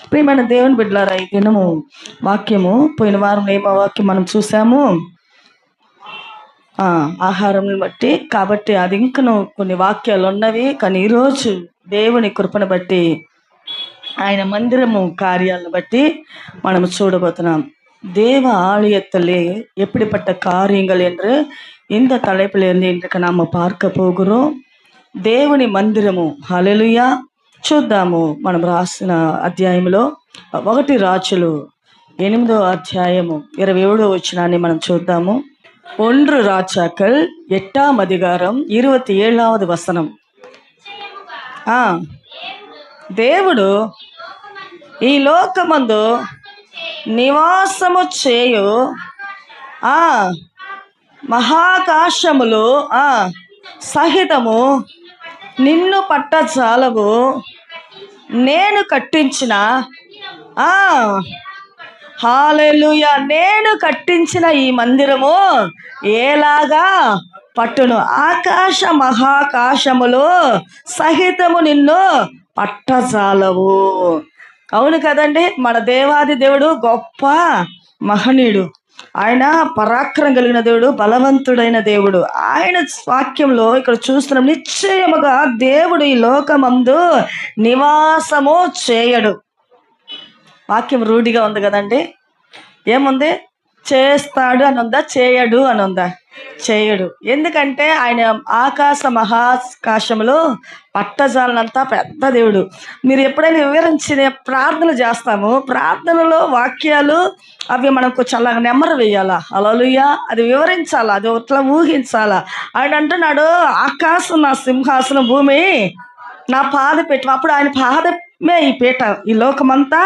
ప్రియమైన దేవుని బిడ్డలారా, ఈ దినము వాక్యము, పోయిన వారం ఏమో వాక్యం మనం చూసాము ఆహారం బట్టి. కాబట్టి అది ఇంకను కొన్ని వాక్యాలు ఉన్నవి. కానీ ఈరోజు దేవుని కృపను బట్టి, ఆయన మందిరము కార్యాలను బట్టి మనం చూడబోతున్నాం. தேவ ஆலயத்திலே எப்படிப்பட்ட காரியங்கள் என்று இந்த தலைப்பிலிருந்து இன்றைக்கு நாம் பார்க்க போகிறோம். దేవుని మందిరము. హల్లెలూయా. చూద్దాము. మనం రాసిన అధ్యాయంలో 1 రాజులు 8వ అధ్యాయము 27వ వచనాన్ని మనం చూద్దాము. 1 రాజాக்கள் 8ஆம் அதிகாரம் 27வது வசனம். దేవుడు ఈ లోకమందు నివాసము చేయు మహాకాశములు సహితము నిన్ను పట్టజాలవు. నేను కట్టించిన హల్లెలూయా, నేను కట్టించిన ఈ మందిరము ఎలాగా పట్టును. ఆకాశ మహాకాశములు సహితము నిన్ను పట్టజాలవు. అవును కదండి. మన దేవాది దేవుడు గొప్ప మహనీయుడు. ఆయన పరాక్రమం కలిగిన దేవుడు, బలవంతుడైన దేవుడు. ఆయన వాక్యంలో ఇక్కడ చూస్తున్నాం, నిశ్చయముగా దేవుడు ఈ లోకమందు నివాసము చేయడు. వాక్యం రూఢిగా ఉంది కదండి. ఏముంది? చేస్తాడు అని ఉందా? చేయడు అని ఉందా? చేయడు. ఎందుకంటే ఆయన ఆకాశ మహాకాశంలో పట్టజాలనంతా పెద్ద దేవుడు. మీరు ఎప్పుడైనా వివరించిన ప్రార్థనలు చేస్తాము, ప్రార్థనలో వాక్యాలు అవి మనకు చాలా నెమ్మరు వేయాలా, హల్లెలూయా, అది వివరించాలా, అది అట్లా ఊహించాలా. ఆయన అంటున్నాడు, ఆకాశం నా సింహాసనం, భూమి నా పాదపీఠం. అప్పుడు ఆయన పాదమే ఈ పీఠ. ఈ లోకమంతా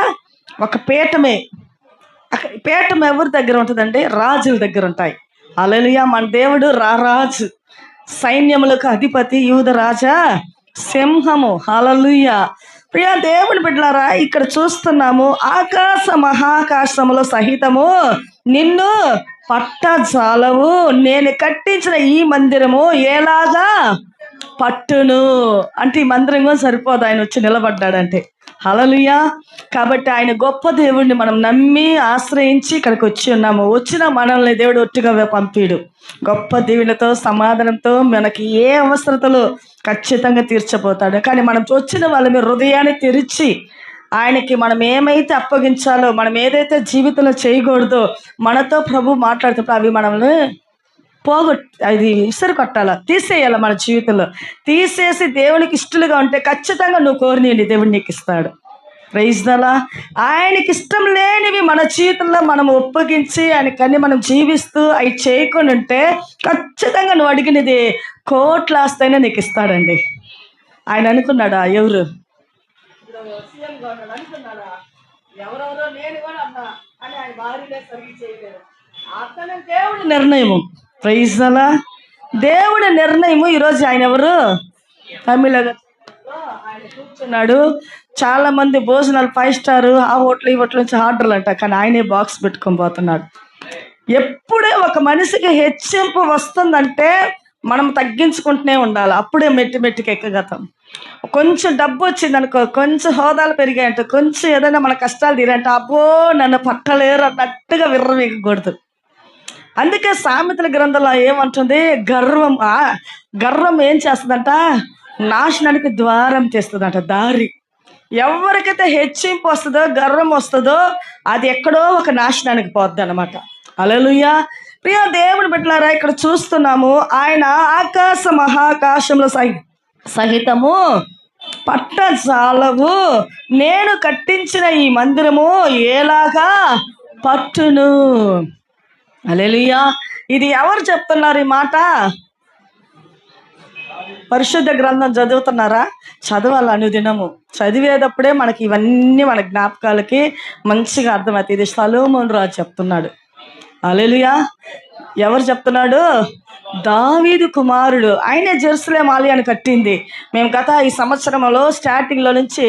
ఒక పీఠమే. పీఠం ఎవరి దగ్గర ఉంటుందండి? రాజుల దగ్గర ఉంటాయి. హల్లెలూయా. మన దేవుడు రారాజు, సైన్యములకు అధిపతి, యూద రాజా సింహము. హల్లెలూయా. ప్రియ దేవుని బిడ్డలారా, ఇక్కడ చూస్తున్నాము, ఆకాశ మహాకాశములో సహితము నిన్ను పట్టజాలవు. నేను కట్టించిన ఈ మందిరము ఎలాగా పట్టును. అంటే ఈ మందిరం సరిపోదు, ఆయన వచ్చి నిలబడ్డాడంటే. హల్లెలూయా. కాబట్టి ఆయన గొప్ప దేవుడిని మనం నమ్మి ఆశ్రయించి ఇక్కడికి వచ్చి ఉన్నాము. వచ్చిన మనల్ని దేవుడు ఒట్టుగా పంపిడు. గొప్ప దీవెనతో, సమాధానంతో మనకి ఏ అవసరతలు ఖచ్చితంగా తీర్చబోతాడు. కానీ మనం వచ్చిన వాళ్ళ మీద హృదయాన్ని తెరిచి ఆయనకి మనం ఏమైతే అప్పగించాలో, మనం ఏదైతే జీవితంలో చేయకూడదో మనతో ప్రభు మాట్లాడుతున్నప్పుడు అవి మనల్ని అది విసిరి కొట్టాలా, తీసేయాలి. మన జీవితంలో తీసేసి దేవునికి ఇష్టలుగా ఉంటే ఖచ్చితంగా నువ్వు కోరినీయండి, దేవుడు నీకు ఇస్తాడు. ప్రైజ్ దలా. ఆయనకి ఇష్టం లేనివి మన జీవితంలో మనం ఒప్పగించి ఆయనకన్నీ మనం జీవిస్తూ అవి చేయకుండా ఉంటే ఖచ్చితంగా నువ్వు అడిగినది కోట్ల ఆస్తైనా నీకు ఇస్తాడండి. ఆయన అనుకున్నాడా? ఎవరు అనుకున్నాడా? ఎవరెవరో నేను కూడా అన్నా అని ఆయన భార్యనే సరిగ్గా చేయలేదు. అతను దేవుడి నిర్ణయము. ప్రైజ్ దలా. దేవుడి నిర్ణయము. ఈరోజు ఆయన ఎవరు? తమిళ ఆయన కూర్చున్నాడు. చాలా మంది భోజనాలు 5 స్టార్ ఆ హోటల్ ఈ హోటల్ నుంచి ఆర్డర్లు అంట, కానీ ఆయనే బాక్స్ పెట్టుకొని పోతున్నాడు. ఎప్పుడే ఒక మనిషికి హెచ్చింపు వస్తుందంటే మనం తగ్గించుకుంటూనే ఉండాలి. అప్పుడే మెట్టికి ఎక్కగతాం. కొంచెం డబ్బు వచ్చింది అనుకో, కొంచెం హోదాలు పెరిగాయంటే, కొంచెం ఏదైనా మన కష్టాలు తీరంటే, అబ్బో నన్ను పట్టలేరు అన్నట్టుగా విర్రవీగకూడదు. అందుకే సామెతల గ్రంథంలో ఏమంటుంది? గర్వం ఏం చేస్తుందంట? నాశనానికి ద్వారం తీస్తుందంట, దారి. ఎవరికైతే హెచ్చింపు వస్తుందో, గర్వం వస్తుందో, అది ఎక్కడో ఒక నాశనానికి పోద్ది అనమాట. హల్లెలూయా. ప్రియ దేవుని బిడ్డలారా, ఇక్కడ చూస్తున్నాము, ఆయన ఆకాశ మహాకాశంలో సహితము పట్టజాలవు. నేను కట్టించిన ఈ మందిరము ఎలాగా పట్టును. హల్లెలూయా. ఇది ఎవరు చెప్తున్నారు ఈ మాట? పరిశుద్ధ గ్రంథం చదువుతున్నారా? చదవాలి అనుదినము. చదివేటప్పుడే మనకి ఇవన్నీ మన జ్ఞాపకాలకి మంచిగా అర్థమవుతుంది. ఇది సొలొమోను రాజు చెప్తున్నాడు. హల్లెలూయా. ఎవరు చెప్తున్నాడు? దావీదు కుమారుడు. ఆయనే జెరూసలేం ఆలయాన్ని కట్టింది. మేము గత ఈ సంవత్సరంలో స్టార్టింగ్లో నుంచి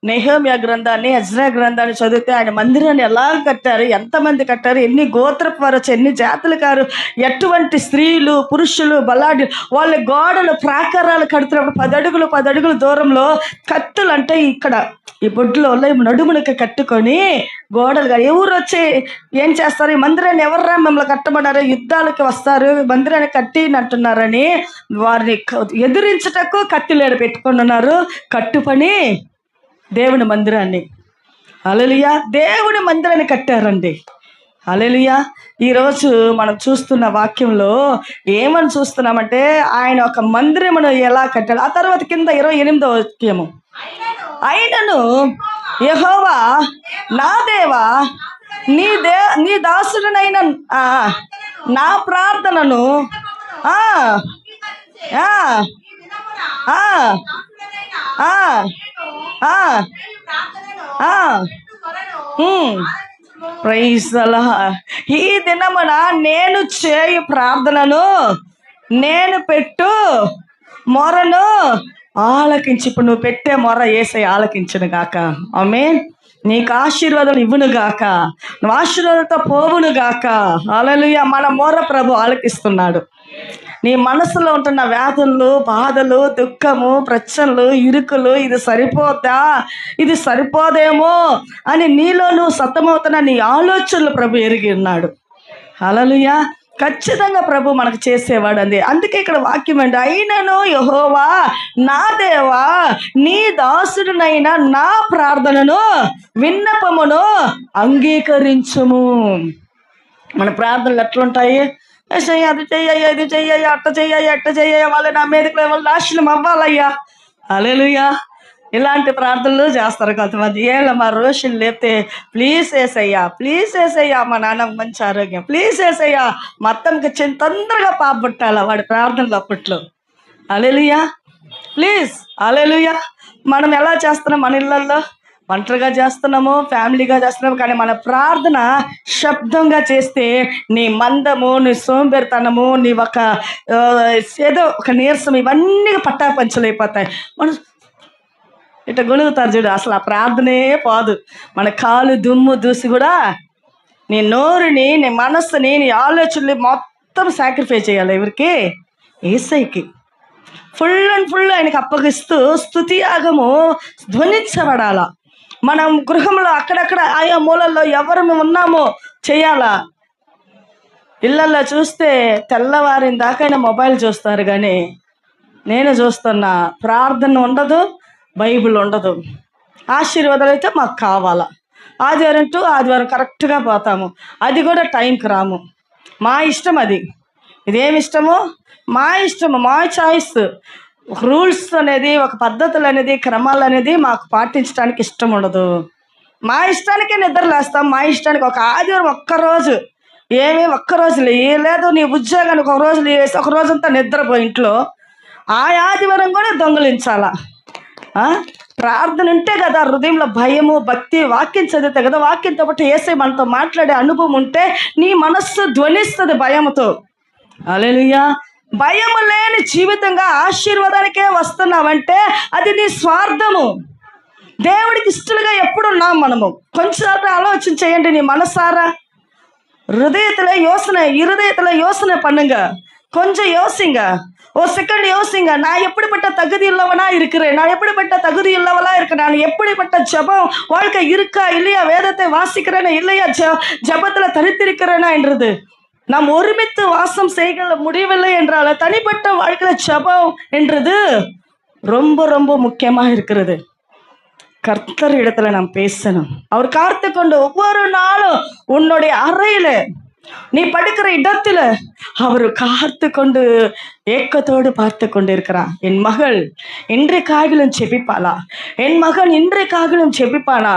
నెహెమ్యా గ్రంథాన్ని, ఎజ్రా గ్రంథాన్ని చదివితే ఆయన మందిరాన్ని ఎలా కట్టారు, ఎంతమంది కట్టారు, ఎన్ని గోత్రపు వారు వచ్చి, ఎన్ని జాతులు కారు, ఎటువంటి స్త్రీలు పురుషులు బలాఢ్యులు, వాళ్ళ గోడలు ప్రాకారాలు కడుతున్నప్పుడు 10 అడుగుల దూరంలో కత్తులు అంటే ఇక్కడ ఈ బొడ్లో నడుమునికి కట్టుకొని గోడలుగా ఎవరు వచ్చి ఏం చేస్తారు? ఈ మందిరాన్ని ఎవర్రా మిమ్మల్ని కట్టమన్నారు? యుద్ధాలకి వస్తారు, మందిరాన్ని కట్టినట్టున్నారని వారిని ఎదిరించటకు కత్తిలేడు పెట్టుకొని ఉన్నారు. కట్టుపని దేవుని మందిరాన్ని, హల్లెలూయా, దేవుని మందిరాన్ని కట్టారండి. హల్లెలూయా. ఈరోజు మనం చూస్తున్న వాక్యంలో ఏమని చూస్తున్నామంటే ఆయన ఒక మందిరమును ఎలా కట్టాడు. ఆ తర్వాత కింద 28వ వాక్యము, అయినను యెహోవా నా దేవా నీ దాసుడనైన నా ప్రార్థనను ప్రైజ్ ది లార్డ్. ఈ దినమున నేను చేయు ప్రార్థనను, నేను పెట్టు మొరను ఆలకించి. ఇప్పుడు నువ్వు పెట్టే మొర యేసయ్య ఆలకించును గాక. ఆమేన్. నీకు ఆశీర్వాదాలు ఇవ్వును గాక, నువ్వు ఆశీర్వాదంతో పోవును గాక. హల్లెలూయా. మన మొర ప్రభు ఆలకిస్తున్నాడు. నీ మనసులో ఉంటున్న వ్యాధులు, బాధలు, దుఃఖము, ప్రశ్నలు, ఇరుకులు, ఇది సరిపోద్దా, ఇది సరిపోదేమో అని నీలో నువ్వు సతమవుతున్న నీ ఆలోచనలు ప్రభు ఎరిగి ఉన్నాడు. హల్లెలూయా. ఖచ్చితంగా ప్రభు మనకు చేసేవాడు అంది. అందుకే ఇక్కడ వాక్యం అండి, అయినను యెహోవా నా దేవా నీ దాసుడినైనా నా ప్రార్థనను విన్నపమును అంగీకరించుము. మన ప్రార్థనలు ఎట్లుంటాయి? ఏసయ్య అది చెయ్యయ్యా, ఇది చెయ్యయ్యా, అట్ట చెయ్యయ్యా, ఎట్ట చెయ్యయ్యా, వాళ్ళు నా మీదకి వాళ్ళు నాశనం అవ్వాలయ్యా. హల్లెలూయా. ఇలాంటి ప్రార్థనలు చేస్తారు కొంతమంది. మా రోషులు లేపితే ప్లీజ్ ఏసయ్యా, ప్లీజ్ ఏసయ్యా, మా నాన్నకు మంచి ఆరోగ్యం, ప్లీజ్ ఏసయ్యా, మా అత్తమ్మకి తొందరగా పాప పుట్టాల. వాడి ప్రార్థనలు అప్పట్లో. హల్లెలూయా. ప్లీజ్. హల్లెలూయా. మనం ఎలా చేస్తున్నాం? మన ఇళ్ళల్లో ఒంటరిగా చేస్తున్నాము, ఫ్యామిలీగా చేస్తున్నాము, కానీ మన ప్రార్థన శబ్దంగా చేస్తే నీ మందము, నీ సోంబేరితనము, నీ ఏదో ఒక నీరసం, ఇవన్నీ పట్టాపంచలైపోతాయి. మనం ఇట్లా గొలుగుతారు చూడు, అసలు ఆ ప్రార్థనే పోదు. మన కాలు దుమ్ము దూసి కూడా నీ నోరుని, నీ మనస్సుని, నీ ఆలోచనలు మొత్తం సాక్రిఫై చేయాలి. ఎవరికి? యేసయ్యకి. ఫుల్ అండ్ ఫుల్ ఆయనకి అప్పగిస్తూ స్తుతి యాగము ధ్వనించబడాల. మనం గృహంలో అక్కడక్కడ ఆయా మూలల్లో ఎవరు మేము ఉన్నామో చేయాలా. ఇళ్ళల్లో చూస్తే తెల్లవారిన దాకైనా మొబైల్ చూస్తారు, కానీ నేను చూస్తున్నా ప్రార్థన ఉండదు, బైబిల్ ఉండదు. ఆశీర్వాదాలు అయితే మాకు కావాలా. ఆదివారం టు ఆదివారం కరెక్ట్గా పోతాము, అది కూడా టైంకి రాము. మా ఇష్టం అది. ఇదేమి ఇష్టము? మా ఇష్టము, మా చాయిస్. ఒక రూల్స్ అనేది, ఒక పద్ధతులు అనేది, క్రమాలు అనేది మాకు పాటించడానికి ఇష్టం ఉండదు. మా ఇష్టానికే నిద్రలేస్తాం. మా ఇష్టానికి ఒక ఆదివారం ఒక్కరోజు ఒక్కరోజు లేదు. నీ ఉద్యోగానికి ఒక రోజు లేసి ఒక రోజంతా నిద్రపోయి ఇంట్లో ఆ ఆదివారం కూడా దొంగలించాలా. ప్రార్థన ఉంటే కదా హృదయంలో భయము, భక్తి, వాక్యం చదివితే కదా, వాక్యంతో పాటు యేసయ్య మనతో మాట్లాడే అనుభవం ఉంటే నీ మనస్సు ధ్వనిస్తుంది భయముతో. హల్లెలూయా. భయము లేని జీవితంగా ఆశీర్వాదానికే వస్తున్నావంటే అది నీ స్వార్థము. దేవుడికి ఇష్టలుగా ఎప్పుడున్నాం మనము? కొంచెం ఆలోచన చేయండి. నీ మనసారా இருதயத்துல யோசனை பண்ணுங்க. கொஞ்சம் யோசிங்க. ஒரு செகண்ட் யோசிங்க. நான் எப்படிப்பட்ட தகுதி உள்ளவனா இருக்கிறேன், நான் எப்படிப்பட்ட தகுதி உள்ளவளா இருக்கிறேன், நான் எப்படிப்பட்ட ஜபம் வாழ்க்கை இருக்கா இல்லையா, வேதத்தை வாசிக்கிறேனா இல்லையா, ஜபத்துல தரித்திருக்கிறேனா என்றது. நாம் ஒருமித்து வாசம் செய்ய முடியவில்லை என்றால தனிப்பட்ட வாழ்க்கையில ஜபம் என்றது ரொம்ப ரொம்ப முக்கியமாக இருக்கிறது. கர்த்தர் இடத்துல நாம் பேசணும். அவர் காத்து கொண்டு ஒவ்வொரு நாளும் உன்னுடைய அறையில, நீ படுக்கிற இடத்துல அவர் காத்து கொண்டு ஏக்கத்தோடு பார்த்து கொண்டு இருக்கிறார். என் மகள் இன்றைக்காகிலும் செபிப்பாளா, என் மகன் இன்றைக்காகிலும் செபிப்பானா.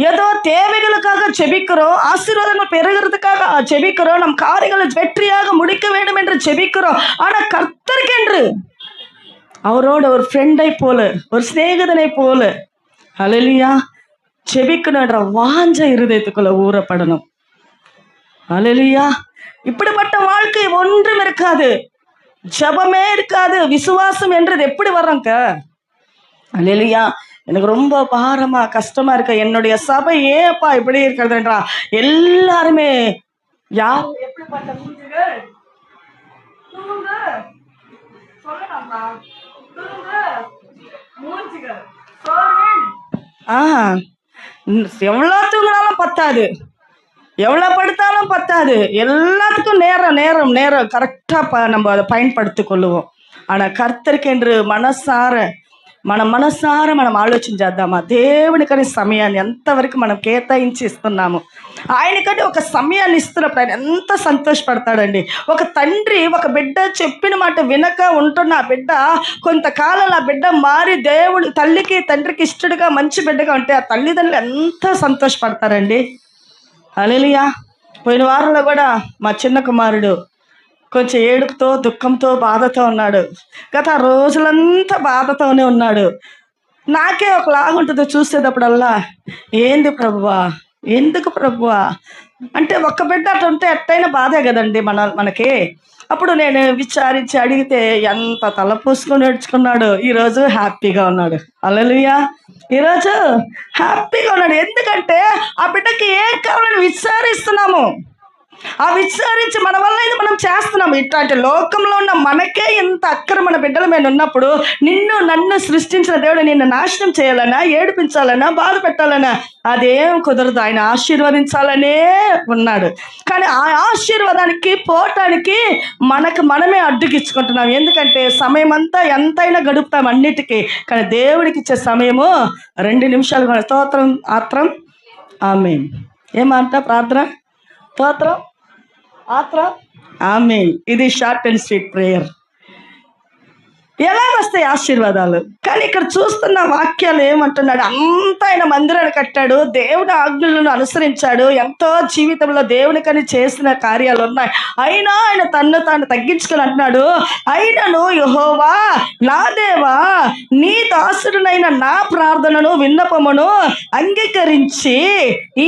ஏதோ தேவைகளுக்காக செபிக்கிறோம், ஆசீர்வாதங்கள் பெறுகிறதுக்காக செபிக்கிறோம், நம் காரியங்களை வெற்றியாக முடிக்க வேண்டும் என்று செபிக்கிறோம். ஆனா கர்த்தருக்கென்று அவரோட ஒரு ஃப்ரெண்டை போல, ஒரு சிநேகிதனை போல, ஹல்லேலூயா, செபிக்கணுன்ற வாஞ்ச இருதயத்துக்குள்ள ஊறப்படணும். ஹல்லேலூயா. இப்படிப்பட்ட வாழ்க்கை ஒன்றும் இருக்காது, ஜபமே இருக்காது. விசுவாசம் என்றது எப்படி வர்றோங்க? ஹல்லேலூயா. எனக்கு ரொம்ப பாரமா கஷ்டமா இருக்க, என்னுடைய சபை ஏப்பா இப்படி இருக்கிறதுன்றா. எல்லாருமே யார் எப்படிப்பட்ட மூஞ்சிகள்? தூங்கு, சொல்லலாமா? தூங்கு, மூஞ்சிகள், சோர்வின். எவ்வளோ தூங்கினாலும் பத்தாது, எவ்வளோ படுத்தாலும் பத்தாது. எல்லாத்துக்கும் நேரம் நேரம் நேரம் கரெக்டாக நம்ம அதை பயன்படுத்தி கொள்ளுவோம். ஆனால் కర్తరికి என்று మనసారా మనం ఆలోచన చేద్దామా? దేవునికని సమయాన్ని ఎంతవరకు మనం కేటాయించి ఇస్తున్నాము. ఆయనకంటే ఒక సమయాన్ని ఇస్తున్నప్పుడు ఆయన ఎంత సంతోషపడతాడండి. ఒక తండ్రి ఒక బిడ్డ చెప్పిన మాట వినక ఉంటున్న ఆ బిడ్డ కొంతకాలం ఆ బిడ్డ మారి దేవుడు తల్లికి తండ్రికి ఇష్టడుగా మంచి బిడ్డగా ఉంటే ఆ తల్లిదండ్రులు ఎంత సంతోషపడతారండి. హల్లెలూయా. పోయిన వారంలో కూడా మా చిన్న కుమారుడు కొంచెం ఏడుపుతో దుఃఖంతో బాధతో ఉన్నాడు. గత రోజులంతా బాధతోనే ఉన్నాడు. నాకే ఒకలాగా ఉంటుంది చూసేటప్పుడల్లా, ఏంది ప్రభువా, ఎందుకు ప్రభువా అంటే ఒక్క బిడ్డ అట్లా ఉంటే ఎట్టయినా బాధే కదండి మనకి. అప్పుడు నేను విచారించి అడిగితే ఎంత తల పూసుకొని నేర్చుకున్నాడు. ఈరోజు హ్యాపీగా ఉన్నాడు. హల్లెలూయా. ఈరోజు హ్యాపీగా ఉన్నాడు. ఎందుకంటే ఆ బిడ్డకి ఏం కావాలని విచారిస్తున్నాము. ఆ విచారించి మన వల్ల ఇది మనం చేస్తున్నాము. ఇట్లాంటి లోకంలో ఉన్న మనకే ఇంత అక్కర మన బిడ్డల మీద ఉన్నప్పుడు నన్ను సృష్టించిన దేవుడు నిన్ను నాశనం చేయాలన్నా, ఏడిపించాలన్నా, బాధ పెట్టాలన్నా అదేం కుదరదు. ఆయన ఆశీర్వదించాలనే ఉన్నాడు. కానీ ఆ ఆశీర్వాదానికి పోవటానికి మనమే అడ్డుకిచ్చుకుంటున్నాం. ఎందుకంటే సమయం అంతా ఎంతైనా గడుపుతాం అన్నిటికీ. కానీ దేవుడికి ఇచ్చే సమయము 2 నిమిషాలు. స్తోత్రం, ఆత్రం, ఆమేన్. ఏమంట ప్రార్థన? స్తోత్రం, ఆత్రం, ఆమేన్. ఇది షార్ట్ అండ్ స్వీట్ ప్రేయర్. ఎలా వస్తాయి ఆశీర్వాదాలు? కానీ ఇక్కడ చూస్తున్న వాక్యాలు ఏమంటున్నాడు? అంతా ఆయన మందిరాన్ని కట్టాడు, దేవుని ఆజ్ఞలను అనుసరించాడు, ఎంతో జీవితంలో దేవునికని చేసిన కార్యాలు ఉన్నాయి. అయినా ఆయన తన్ను తాను తగ్గించుకొని అంటున్నాడు, అయినను యెహోవా నా దేవా, నీ దాసుడునైన నా ప్రార్థనను విన్నపమును అంగీకరించి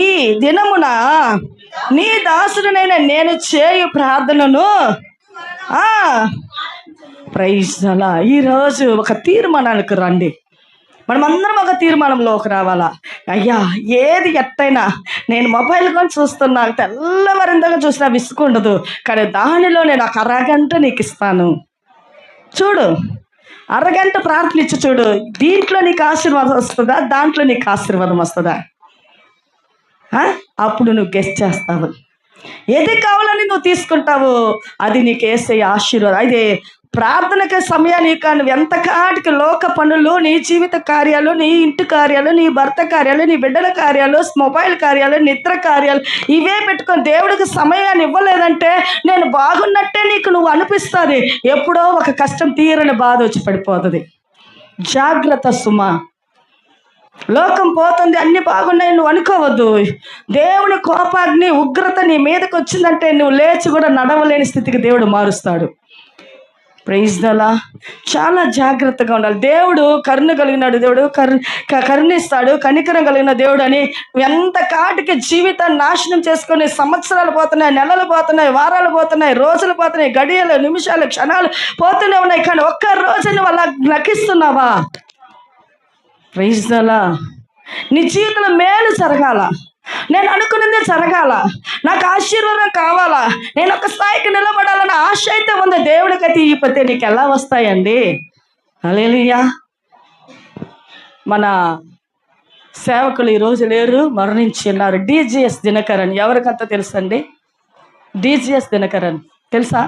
ఈ దినమున నీ దాసుడునైన నేను చేయు ప్రార్థనను ప్రైజ్ అలా. ఈరోజు ఒక తీర్మానానికి రండి. మనమందరం ఒక తీర్మానంలోకి రావాలా? అయ్యా, ఏది ఎట్టయినా నేను మొబైల్ కొని చూస్తున్నా, తెల్లవారిందాగా చూసినా విసుకుండదు. కానీ దానిలో నేను ఒక అరగంట నీకు ఇస్తాను. చూడు, అరగంట ప్రార్థన ఇచ్చి చూడు. దీంట్లో నీకు ఆశీర్వాదం వస్తుందా, దాంట్లో నీకు ఆశీర్వాదం వస్తుందా? అప్పుడు నువ్వు గెస్ చేస్తావు. ఏది కావాలని నువ్వు తీసుకుంటావు, అది నీకు యేసయ్య ఆశీర్వాదం. అయితే ప్రార్థనకి సమయాన్ని నువ్వు ఎంత కాటికి లోక పనులు, నీ జీవిత కార్యాలు, నీ ఇంటి కార్యాలు, నీ భర్త కార్యాలు, నీ బిడ్డల కార్యాలు, మొబైల్ కార్యాలు, నిద్ర కార్యాలు ఇవే పెట్టుకొని దేవుడికి సమయాన్ని ఇవ్వలేదంటే నేను బాగున్నట్టే నీకు నువ్వు అనిపిస్తుంది. ఎప్పుడో ఒక కష్టం తీరని బాధ వచ్చి పడిపోతుంది. జాగ్రత్త సుమా. లోకం పోతుంది, అన్ని బాగున్నాయి నువ్వు అనుకోవద్దు. దేవుని కోపాగ్ని, ఉగ్రత నీ మీదకి వచ్చిందంటే నువ్వు లేచి కూడా నడవలేని స్థితికి దేవుడు మారుస్తాడు. ప్రైజ్ దలా. చాలా జాగ్రత్తగా ఉండాలి. దేవుడు కరుణ కలిగినాడు, దేవుడు కరుణిస్తాడు, కనికరం కలిగిన దేవుడు అని ఎంత కాటికి జీవితాన్ని నాశనం చేసుకొని సంవత్సరాలు పోతున్నాయి, నెలలు పోతున్నాయి, వారాలు పోతున్నాయి, రోజులు పోతున్నాయి, గడియలు, నిమిషాలు, క్షణాలు పోతూనే ఉన్నాయి. కానీ ఒక్క రోజు నువ్వు అలా లెక్కిస్తున్నావా? ప్రైజ్ దలా. నీ జీవితంలో మేలు జరగాల, నేను అనుకున్నదే జరగాల, నాకు ఆశీర్వాదం కావాలా, నేను ఒక స్థాయికి నిలబడాలన్న ఆశ అయితే ఉంది. దేవుడికైతే ఇకపోతే నీకు ఎలా వస్తాయండి? హల్లెలూయా. మన సేవకులు ఈరోజు లేరు, మరణించి ఉన్నారు. DGS దినకరన్. ఎవరికంతా తెలుసండి? DGS దినకరన్ తెలుసా?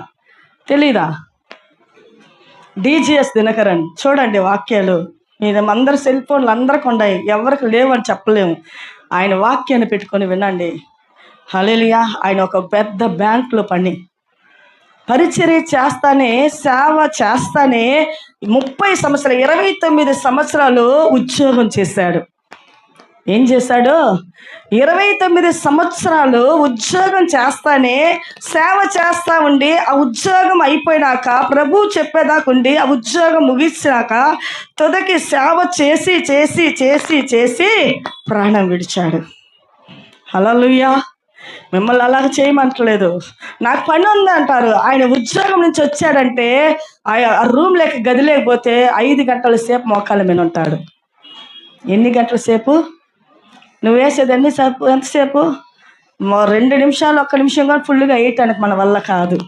తెలీదా? DGS దినకరన్. చూడండి వాక్యాలు మీద అందరు సెల్ ఫోన్లు అందరికి ఉన్నాయి, ఎవరికి లేవని చెప్పలేము. ఆయన వాక్యాన్ని పెట్టుకొని వినండి. హల్లెలూయా. ఆయన ఒక పెద్ద బ్యాంకులో పరిచర్య చేస్తానే, సేవ చేస్తానే 30 సంవత్సరాలు, 29 సంవత్సరాలు ఉద్యోగం చేశాడు. ఏం చేశాడు? 29 సంవత్సరాలు ఉద్యోగం చేస్తానే, సేవ చేస్తా ఉండి, ఆ ఉద్యోగం అయిపోయినాక, ప్రభు చెప్పేదాకుండి, ఆ ఉద్యోగం ముగించాక తుదకి సేవ చేసి చేసి చేసి చేసి ప్రాణం విడిచాడు. హల్లెలూయా. మిమ్మల్ని అలాగ చేయమంటలేదు. నాకు పని ఉంది అంటారు. ఆయన ఉద్యోగం నుంచి వచ్చాడంటే ఆ రూమ్ లేక గది లేకపోతే 5 గంటల సేపు మోకాళ్ళ మీద ఉంటాడు. ఎన్ని గంటల సేపు? నువ్వు వేసేది ఎన్నిసేపు? ఎంతసేపు? 2 నిమిషాలు, 1 నిమిషం కూడా ఫుల్గా వేయటానికి మన వల్ల కాదు.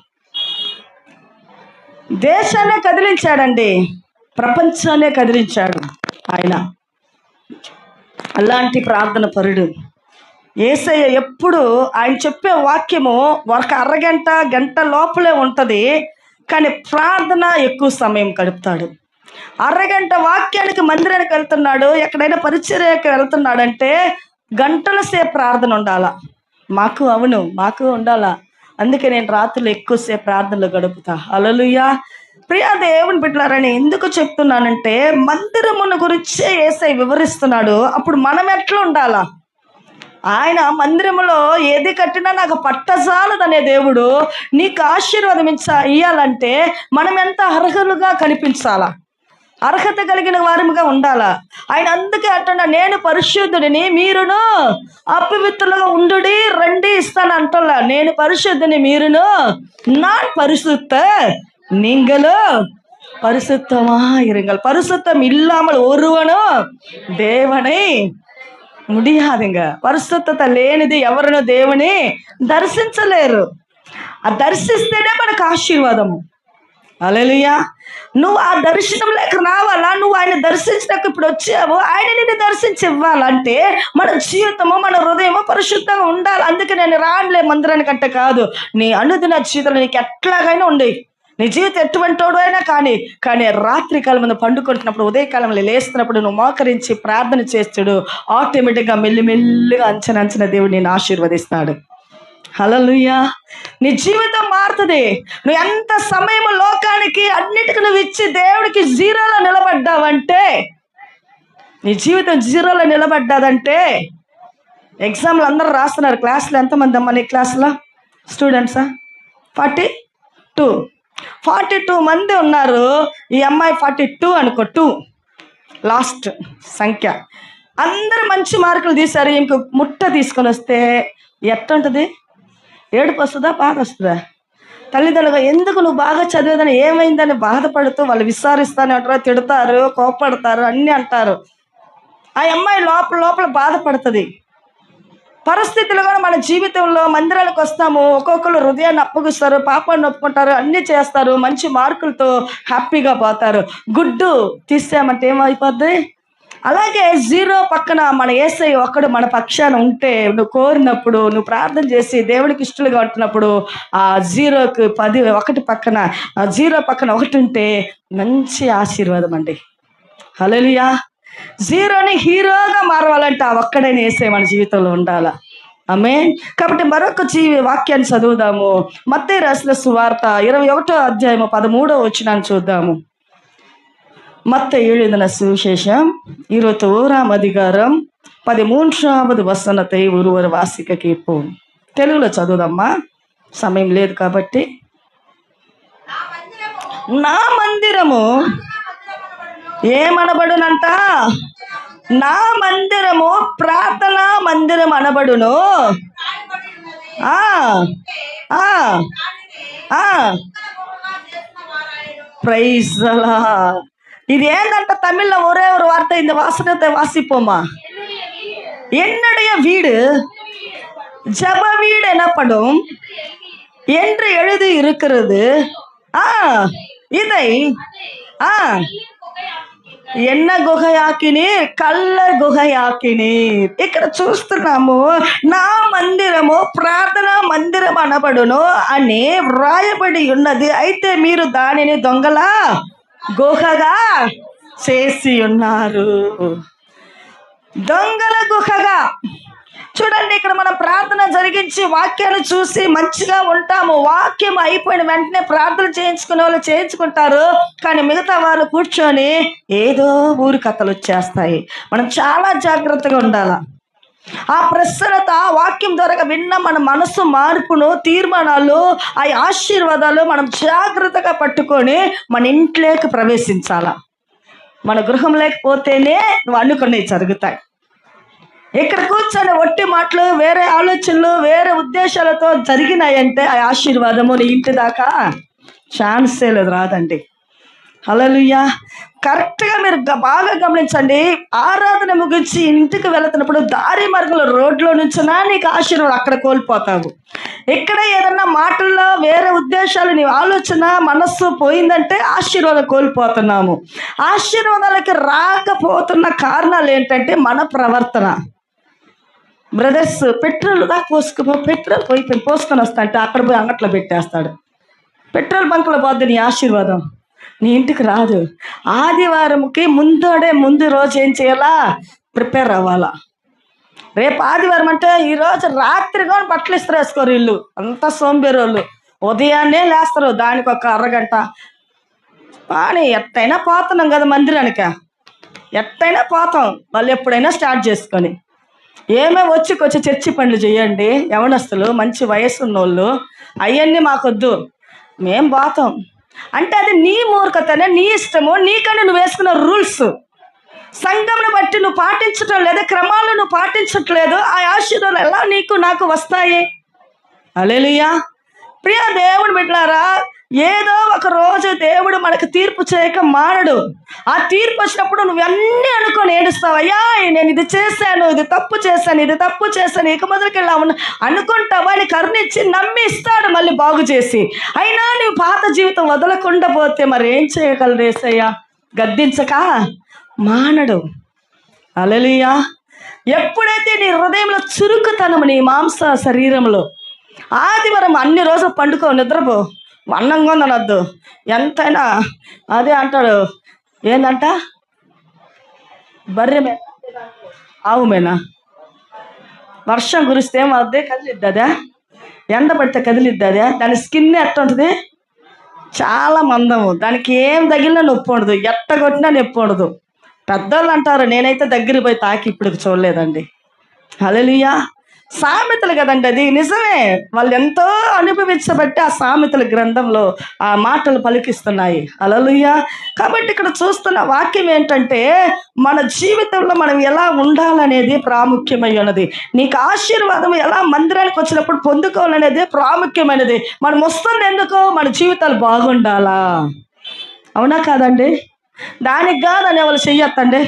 దేశాన్నే కదిలించాడండి, ప్రపంచాన్నే కదిలించాడు ఆయన. అలాంటి ప్రార్థన పరుడు యేసయ్య. ఎప్పుడు ఆయన చెప్పే వాక్యము ఒక అరగంట గంట లోపలే ఉంటుంది, కానీ ప్రార్థన ఎక్కువ సమయం గడుపుతాడు. అరగంట వాక్యానికి మందిరానికి వెళ్తున్నాడు, ఎక్కడైనా పరిచర్యకి వెళ్తున్నాడంటే గంటల సేపు ప్రార్థన ఉండాలా. మాకు ఉండాలా. అందుకే నేను రాత్రులు ఎక్కువసేపు ప్రార్థనలు గడుపుతా. హల్లెలూయా. ప్రియా దేవుని బిడ్డలారని ఎందుకు చెప్తున్నానంటే మందిరమును గురించే యేసయ్య వివరిస్తున్నాడు. అప్పుడు మనం ఎట్లా ఉండాలా? ఆయన మందిరములో ఏది కట్టినా నాకు పట్టజాలదనే దేవుడు నీకు ఆశీర్వాదం ఇయ్యాలంటే మనం ఎంత అర్హులుగా కనిపించాలా, అర్హత కలిగిన వారముగా ఉండాలా. ఆయన అందుకే అంటున్నా, నేను పరిశుద్ధుడిని, మీరును అపవిత్రులుగా ఉండుడి, రండి ఇస్తాను అంటున్నా. నేను పరిశుద్ధుని, మీరును நான் பரிசுத்த நீங்களும் பரிசுத்தமா இருங்கள். பரிசுத்தம் இல்லாமல் ஒருவனும் தேவனை முடியாதுங்க. పరిశుద్ధత లేనిది ఎవరునూ దేవుని దర్శించలేరు. ఆ దర్శిస్తేనే మనకు ఆశీర్వాదము. హల్లెలూయా. నువ్వు ఆ దర్శనంలోకి రావాలా? నువ్వు ఆయన దర్శించడానికి ఇప్పుడు వచ్చావు, ఆయన నిన్ను దర్శించి ఇవ్వాలంటే మన జీవితము, మన హృదయము పరిశుద్ధంగా ఉండాలి. అందుకే నేను రానులే మందిరానికంటే కాదు, నీ అనుదిన జీవితంలో నీకు ఎట్లాగైనా ఉండే, నీ జీవితం ఎటువంటివాడు అయినా కానీ రాత్రి కాలం మీద పండుకుంటున్నప్పుడు, ఉదయకాలంలో లేస్తున్నప్పుడు నువ్వు మోకరించి ప్రార్థన చేస్తాడు, ఆటోమేటిక్గా మెల్లిమెల్లిగా అంచనా దేవుడు నేను ఆశీర్వదిస్తాడు. హల్లెలూయా. నీ జీవితం మారుతుంది. నువ్వు ఎంత సమయం లోకానికి అన్నిటికీ నువ్వు ఇచ్చి దేవుడికి జీరోలో నిలబడ్డావంటే, నీ జీవితం జీరోలో నిలబడ్డాదంటే, ఎగ్జామ్లు అందరూ రాస్తున్నారు. క్లాసులో ఎంతమంది అమ్మ నీ క్లాసులో స్టూడెంట్సా? 42 మంది ఉన్నారు. ఈ అమ్మాయి 42 అనుకో, 2 లాస్ట్ సంఖ్య. అందరు మంచి మార్కులు తీశారు. ఇంకో ముట్ట తీసుకొని వస్తే ఎట్టుంటుంది? ఏడుపు వస్తుందా, బాధ వస్తుందా? తల్లిదండ్రులుగా ఎందుకు నువ్వు బాగా చదివేదని, ఏమైందని బాధపడుతూ వాళ్ళు విచారిస్తానే అంటారు, తిడతారు, కోపడతారు, అన్నీ అంటారు. ఆ అమ్మాయి లోపల బాధపడుతుంది. పరిస్థితులు కూడా మన జీవితంలో మందిరాలకు వస్తాము, ఒక్కొక్కరు హృదయాన్ని అప్పగిస్తారు, పాపాన్ని ఒప్పుకుంటారు, అన్నీ చేస్తారు, మంచి మార్కులతో హ్యాపీగా పోతారు. గుడ్డు తీసామంటే ఏమైపోద్ది? అలాగే జీరో పక్కన మన యేసయ్య ఒక్కడు మన పక్షాన ఉంటే, నువ్వు కోరినప్పుడు, నువ్వు ప్రార్థన చేసి దేవుడికి ఇష్టలుగా ఉంటున్నప్పుడు, ఆ జీరోకి 1 పక్కన, ఆ జీరో పక్కన 1 ఉంటే మంచి ఆశీర్వాదం అండి. హల్లెలూయా. జీరోని హీరోగా మారవాలంటే ఆ ఒక్కడైనా యేసయ్య మన జీవితంలో ఉండాలా. ఆమేన్. కాబట్టి మరొక వాక్యాన్ని చదువుదాము. మత్తయి రాసిన సువార్త 21వ అధ్యాయము 13వ వచనాన్ని చూద్దాము. மத்தேயு எழுதின சுவிசேஷம் 21ஆம் அதிகாரம் 13வது వచనத்தை ஒருவர் వాసిక கேட்போம். తెలుగులో చదువుదమ్మా, సమయం లేదు కాబట్టి. నా మందిరము ఏమనబడునంట? నా మందిరము ప్రార్థనా మందిరం అనబడును. Praise the lord. இது ஏங்கன்ட்ட தமிழ்ல ஒரே ஒரு வார்த்தை, இந்த வாசனத்தை வாசிப்போமா? என்னுடைய வீடு ஜப வீடு எனப்படும் என்று எழுதி இருக்கிறது. இதை ఎన్న గుహయాకినీర్, కళ్ళ గుహయాకినీర్. ఇక్కడ చూస్తున్నాము, నా మందిరము ప్రార్థనా మందిరం అనబడును అని వ్రాయబడి ఉన్నది. అయితే మీరు దానిని దొంగల గుహగా చేసి ఉన్నారు. దొంగల గుహగా. చూడండి, ఇక్కడ మనం ప్రార్థన జరిగించి వాక్యాన్ని చూసి మంచిగా ఉంటాము. వాక్యం అయిపోయిన వెంటనే ప్రార్థన చేయించుకునే వాళ్ళు చేయించుకుంటారు, కానీ మిగతా వాళ్ళు కూర్చొని ఏదో ఊరి కథలు వచ్చేస్తాయి. మనం చాలా జాగ్రత్తగా ఉండాలి. ఆ ప్రసన్నత వాక్యం ద్వారా విన్న మన మనసు మార్పును, తీర్మానాలు, ఆ ఆశీర్వాదాలు మనం జాగ్రత్తగా పట్టుకొని మన ఇంట్లోకి ప్రవేశించాల. మన గృహం లేకపోతేనే నువ్వు అనుకునేవి జరుగుతాయి. ఇక్కడ కూర్చొని ఒట్టి మాటలు, వేరే ఆలోచనలు, వేరే ఉద్దేశాలతో జరిగినాయంటే ఆ ఆశీర్వాదము నీ ఇంటి దాకా ఛాన్సే లేదు, రాదండి. హల్లెలూయా. కరెక్ట్గా మీరు బాగా గమనించండి. ఆరాధన ముగించి ఇంటికి వెళుతున్నప్పుడు దారి మార్గంలో రోడ్లో నుంచినా నీకు ఆశీర్వాదం అక్కడ కోల్పోతావు. ఇక్కడ ఏదన్నా మాటల్లో వేరే ఉద్దేశాలు, నీ ఆలోచన మనస్సు పోయిందంటే ఆశీర్వాదం కోల్పోతున్నాము. ఆశీర్వాదాలకి రాకపోతున్న కారణాలు ఏంటంటే మన ప్రవర్తన. బ్రదర్స్, పెట్రోల్ దాకా పెట్రోల్ పోసుకొని వస్తా అంటే అక్కడ పోయి అంగట్లో పెట్టేస్తాడు. పెట్రోల్ బంకులో పోద్ది నీ ఆశీర్వాదం, నీ ఇంటికి రాదు. ఆదివారంకి ముందు రోజు ఏం చేయాలా? ప్రిపేర్ అవ్వాలా. రేపు ఆదివారం అంటే ఈరోజు రాత్రి కానీ బట్టలు ఇస్తారు వేసుకోరు ఇల్లు, అంతా సోంబేరి వాళ్ళు. ఉదయాన్నే లేస్తారు, దానికి ఒక అరగంట కానీ ఎట్టయినా పోతున్నాం కదా మందిరానికి, ఎట్టయినా పోతాం. వాళ్ళు ఎప్పుడైనా స్టార్ట్ చేసుకొని వచ్చి చర్చి పనులు చేయండి యవనస్తులు, మంచి వయసు ఉన్నోళ్ళు, అవన్నీ మాకొద్దు, మేం పోతాం అంటే అది నీ మూర్ఖతనే, నీ ఇష్టము, నీకని నువ్వు వేసుకున్న రూల్స్. సంఘంను బట్టి నువ్వు పాటించటం లేదు, క్రమాలు నువ్వు పాటించట్లేదు. ఆ ఆశీర్వాదాలు ఎలా నీకు నాకు వస్తాయి? హల్లెలూయా. ప్రియ దేవుడు బిడ్డలారా, ఏదో ఒక రోజు దేవుడు మనకు తీర్పు చేయక మానడు. ఆ తీర్పు వచ్చినప్పుడు నువ్వన్నీ అనుకొని ఏడుస్తావు. అయ్యా నేను ఇది చేశాను, ఇది తప్పు చేశాను, ఇక మొదలుకెళ్ళా అనుకుంటావా? అని కరుణించి నమ్మి ఇస్తాడు మళ్ళీ బాగు చేసి. అయినా నువ్వు పాత జీవితం వదలకుండా పోతే మరి ఏం చేయగలరు యేసయ్య? గద్దించక మానడు. హల్లెలూయా. ఎప్పుడైతే నీ హృదయంలో చురుకుతనము, నీ మాంస శరీరంలో, ఆదివారం అన్ని రోజులు పండుకో, నిద్రపో, అన్నంగా ఉందనొద్దు, ఎంతైనా అదే అంటాడు. ఏందంట? బర్రె మేనా ఆవు మేనా? వర్షం కురిస్తే అదే కదిలిద్ది, అదే ఎండ పడితే కదిలిద్ది, అదే దాని స్కిన్ ఎట్ట ఉంటుంది? చాలా మందము, దానికి ఏం తగిలినా నొప్పి ఉండదు, ఎట్ట కొట్టినా నొప్పి ఉండదు. పెద్దోళ్ళు అంటారు, నేనైతే దగ్గర పోయి తాకి ఇప్పుడు చూడలేదండి. హల్లెలూయా. సామెతలు కదండి, అది నిజమే. వాళ్ళు ఎంతో అనుభవించబట్టి ఆ సామెతల గ్రంథంలో ఆ మాటలు పలికిస్తున్నాయి. హల్లెలూయా. కాబట్టి ఇక్కడ చూస్తున్న వాక్యం ఏంటంటే, మన జీవితంలో మనం ఎలా ఉండాలనేది ప్రాముఖ్యమైనది. నీకు ఆశీర్వాదం ఎలా మందిరానికి వచ్చినప్పుడు పొందుకోవాలనేది ప్రాముఖ్యమైనది. మనం వస్తుంది ఎందుకు? మన జీవితాలు బాగుండాలా, అవునా కాదండి? దానికి కాదని వాళ్ళు చెయ్యొద్దండి,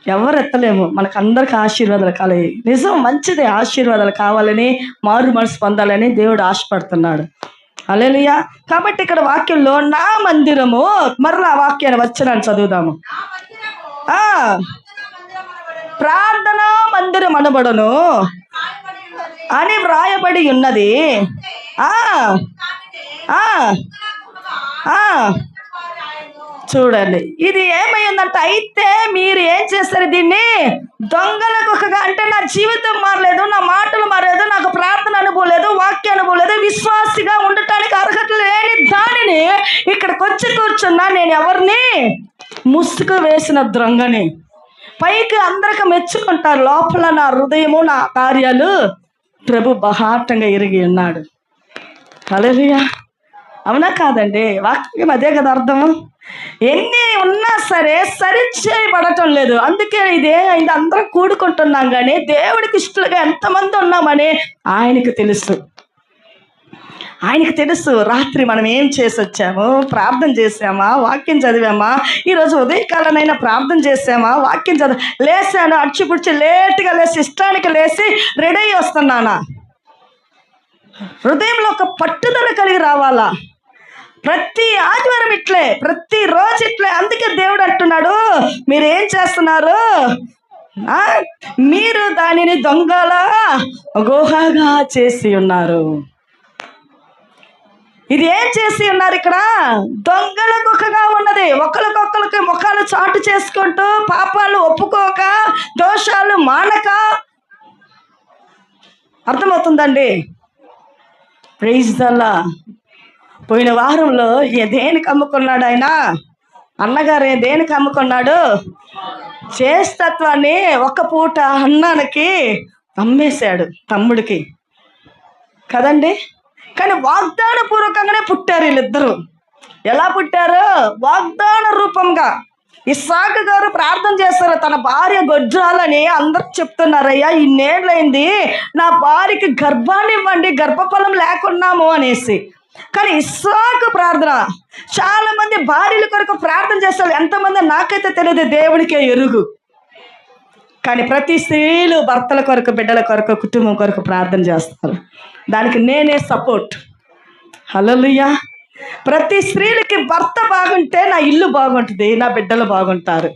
ఎవరు ఎత్తలేము. మనకు అందరికి ఆశీర్వాదాలు కావాలి. నిజం, మంచిదే, ఆశీర్వాదాలు కావాలని, మారు మనసు పొందాలని దేవుడు ఆశపడుతున్నాడు. హల్లెలూయా. కాబట్టి ఇక్కడ వాక్యంలో నా మందిరము, మరలా ఆ వాక్యాన్ని వచ్చానని చదువుదాము. ప్రార్థనా మందిరం అనబడును అని వ్రాయబడి ఉన్నది. చూడండి, ఇది ఏమైందంటే, అయితే మీరు ఏం చేస్తారు? దీన్ని దొంగల గుహగా, అంటే నా జీవితం మారలేదు, నా మాటలు మారలేదు, నాకు ప్రార్థన అనుభవలేదు, వాక్య అనుభవలేదు, విశ్వాసిగా ఉండటానికి అర్హత లేని దానిని ఇక్కడికి వచ్చి కూర్చున్నా నేను ఎవరిని? ముసుగు వేసిన దొంగని. పైకి అందరికి మెచ్చుకుంటారు, లోపల నా హృదయము, నా కార్యాలు ప్రభు బహాటంగా ఎరిగి ఉన్నాడు. హల్లెలూయా. అవునా కాదండి? వాక్యం అదే కదా అర్థము. ఎన్ని ఉన్నా సరే సరిచేయబడటం లేదు. అందుకే ఇదే అయింది, అందరం కూడుకుంటున్నాం కానీ దేవుడికి ఇష్టలుగా ఎంతమంది ఉన్నామని ఆయనకు తెలుసు. రాత్రి మనం ఏం చేసి వచ్చాము? ప్రార్థన చేసామా? వాక్యం చదివామా? ఈరోజు ఉదయకాలనైనా ప్రార్థన చేసామా? వాక్యం లేసాను, అడిచిపుడిచి లేట్గా లేసి ఇష్టానికి లేసి రెడీ అయ్యి వస్తున్నానా? హృదయంలో ఒక పట్టుదల కలిగి రావాలా. ప్రతి ఆదివారం ఇట్లే, ప్రతిరోజు ఇట్లే. అందుకే దేవుడు అంటున్నాడు, మీరు ఏం చేస్తున్నారు? మీరు దానిని దొంగల గుహగా చేసి ఉన్నారు. ఇది ఏం చేసి ఉన్నారు? ఇక్కడ దొంగల గుహగా ఉన్నది. ఒకరికొకరికి ముఖాలు చాటు చేసుకుంటూ, పాపాలు ఒప్పుకోక, దోషాలు మానక. అర్థమవుతుందండి? Praise the Lord. పోయిన వారంలో దేనికి అమ్ముకున్నాడు ఆయన? అన్నగారు దేనికి అమ్ముకున్నాడు? చేస్తత్వాన్ని ఒక్క పూట అన్నానికి అమ్మేశాడు తమ్ముడికి కదండి. కానీ వాగ్దాన పూర్వకంగానే పుట్టారు వీళ్ళిద్దరూ. ఎలా పుట్టారు? వాగ్దాన రూపంగా. ఇస్సాకు గారు ప్రార్థన చేస్తారు, తన భార్య గొడ్రాలని అందరికి చెప్తున్నారయ్యా, ఇన్నేళ్ళైంది నా భార్యకి గర్భాన్ని ఇవ్వండి, గర్భఫలం లేకున్నాము అనేసి. కానీ ఇస్సాకు ప్రార్థన, చాలా మంది భార్యల కొరకు ప్రార్థన చేస్తారు, ఎంతమంది నాకైతే తెలియదు, దేవుడికే ఎరుగు. కానీ ప్రతి స్త్రీలు భర్తల కొరకు, బిడ్డల కొరకు, కుటుంబం కొరకు ప్రార్థన చేస్తారు. దానికి నేనే సపోర్ట్. హల్లెలూయా. ప్రతి స్త్రీలకి భర్త బాగుంటే నా ఇల్లు బాగుంటుంది, నా బిడ్డలు బాగుంటారు.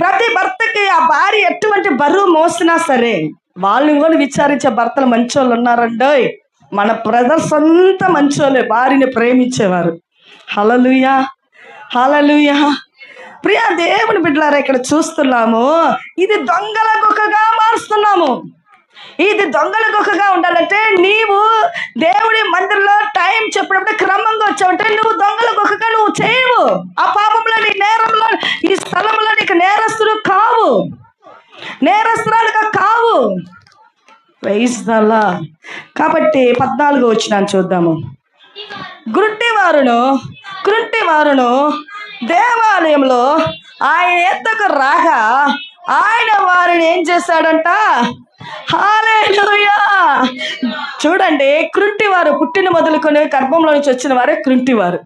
ప్రతి భర్తకి ఆ భార్య ఎటువంటి బరువు మోసినా సరే వాళ్ళని కూడా విచారించే భర్తలు మంచోళ్ళు ఉన్నారండోయ్. మన బ్రదర్స్ అంతా మంచోళ్ళే, భార్యని ప్రేమించేవారు. హల్లెలూయా, హల్లెలూయా. ప్రియా దేవుని బిడ్డలారా, ఇక్కడ చూస్తున్నాము, ఇది దొంగల గుహగా మారుస్తున్నాము. ఇది దొంగల గుహగా ఉండాలంటే నీవు దేవుడి మందిరంలో టైం చెప్పినప్పుడు క్రమంగా వచ్చావంటే నువ్వు దొంగల గుహగా నువ్వు చేయవు. ఆ పాపంలో, నీ నేరంలో, ఈ స్థలంలో నీకు నేరస్తులు కావు, నేరస్తురాలుగా కావు. Praise the Lord. కాబట్టి 14 వచనం చూద్దాము. కృంటివారును దేవాలయంలో ఆయన ఎద్దకు రాగా ఆయన వారిని ఏం చేశాడంట? హల్లెలూయా. చూడండి, కృంటివారు పుట్టిన మొదలుకొని గర్భంలో నుంచి వచ్చిన వారే కృంటివారు.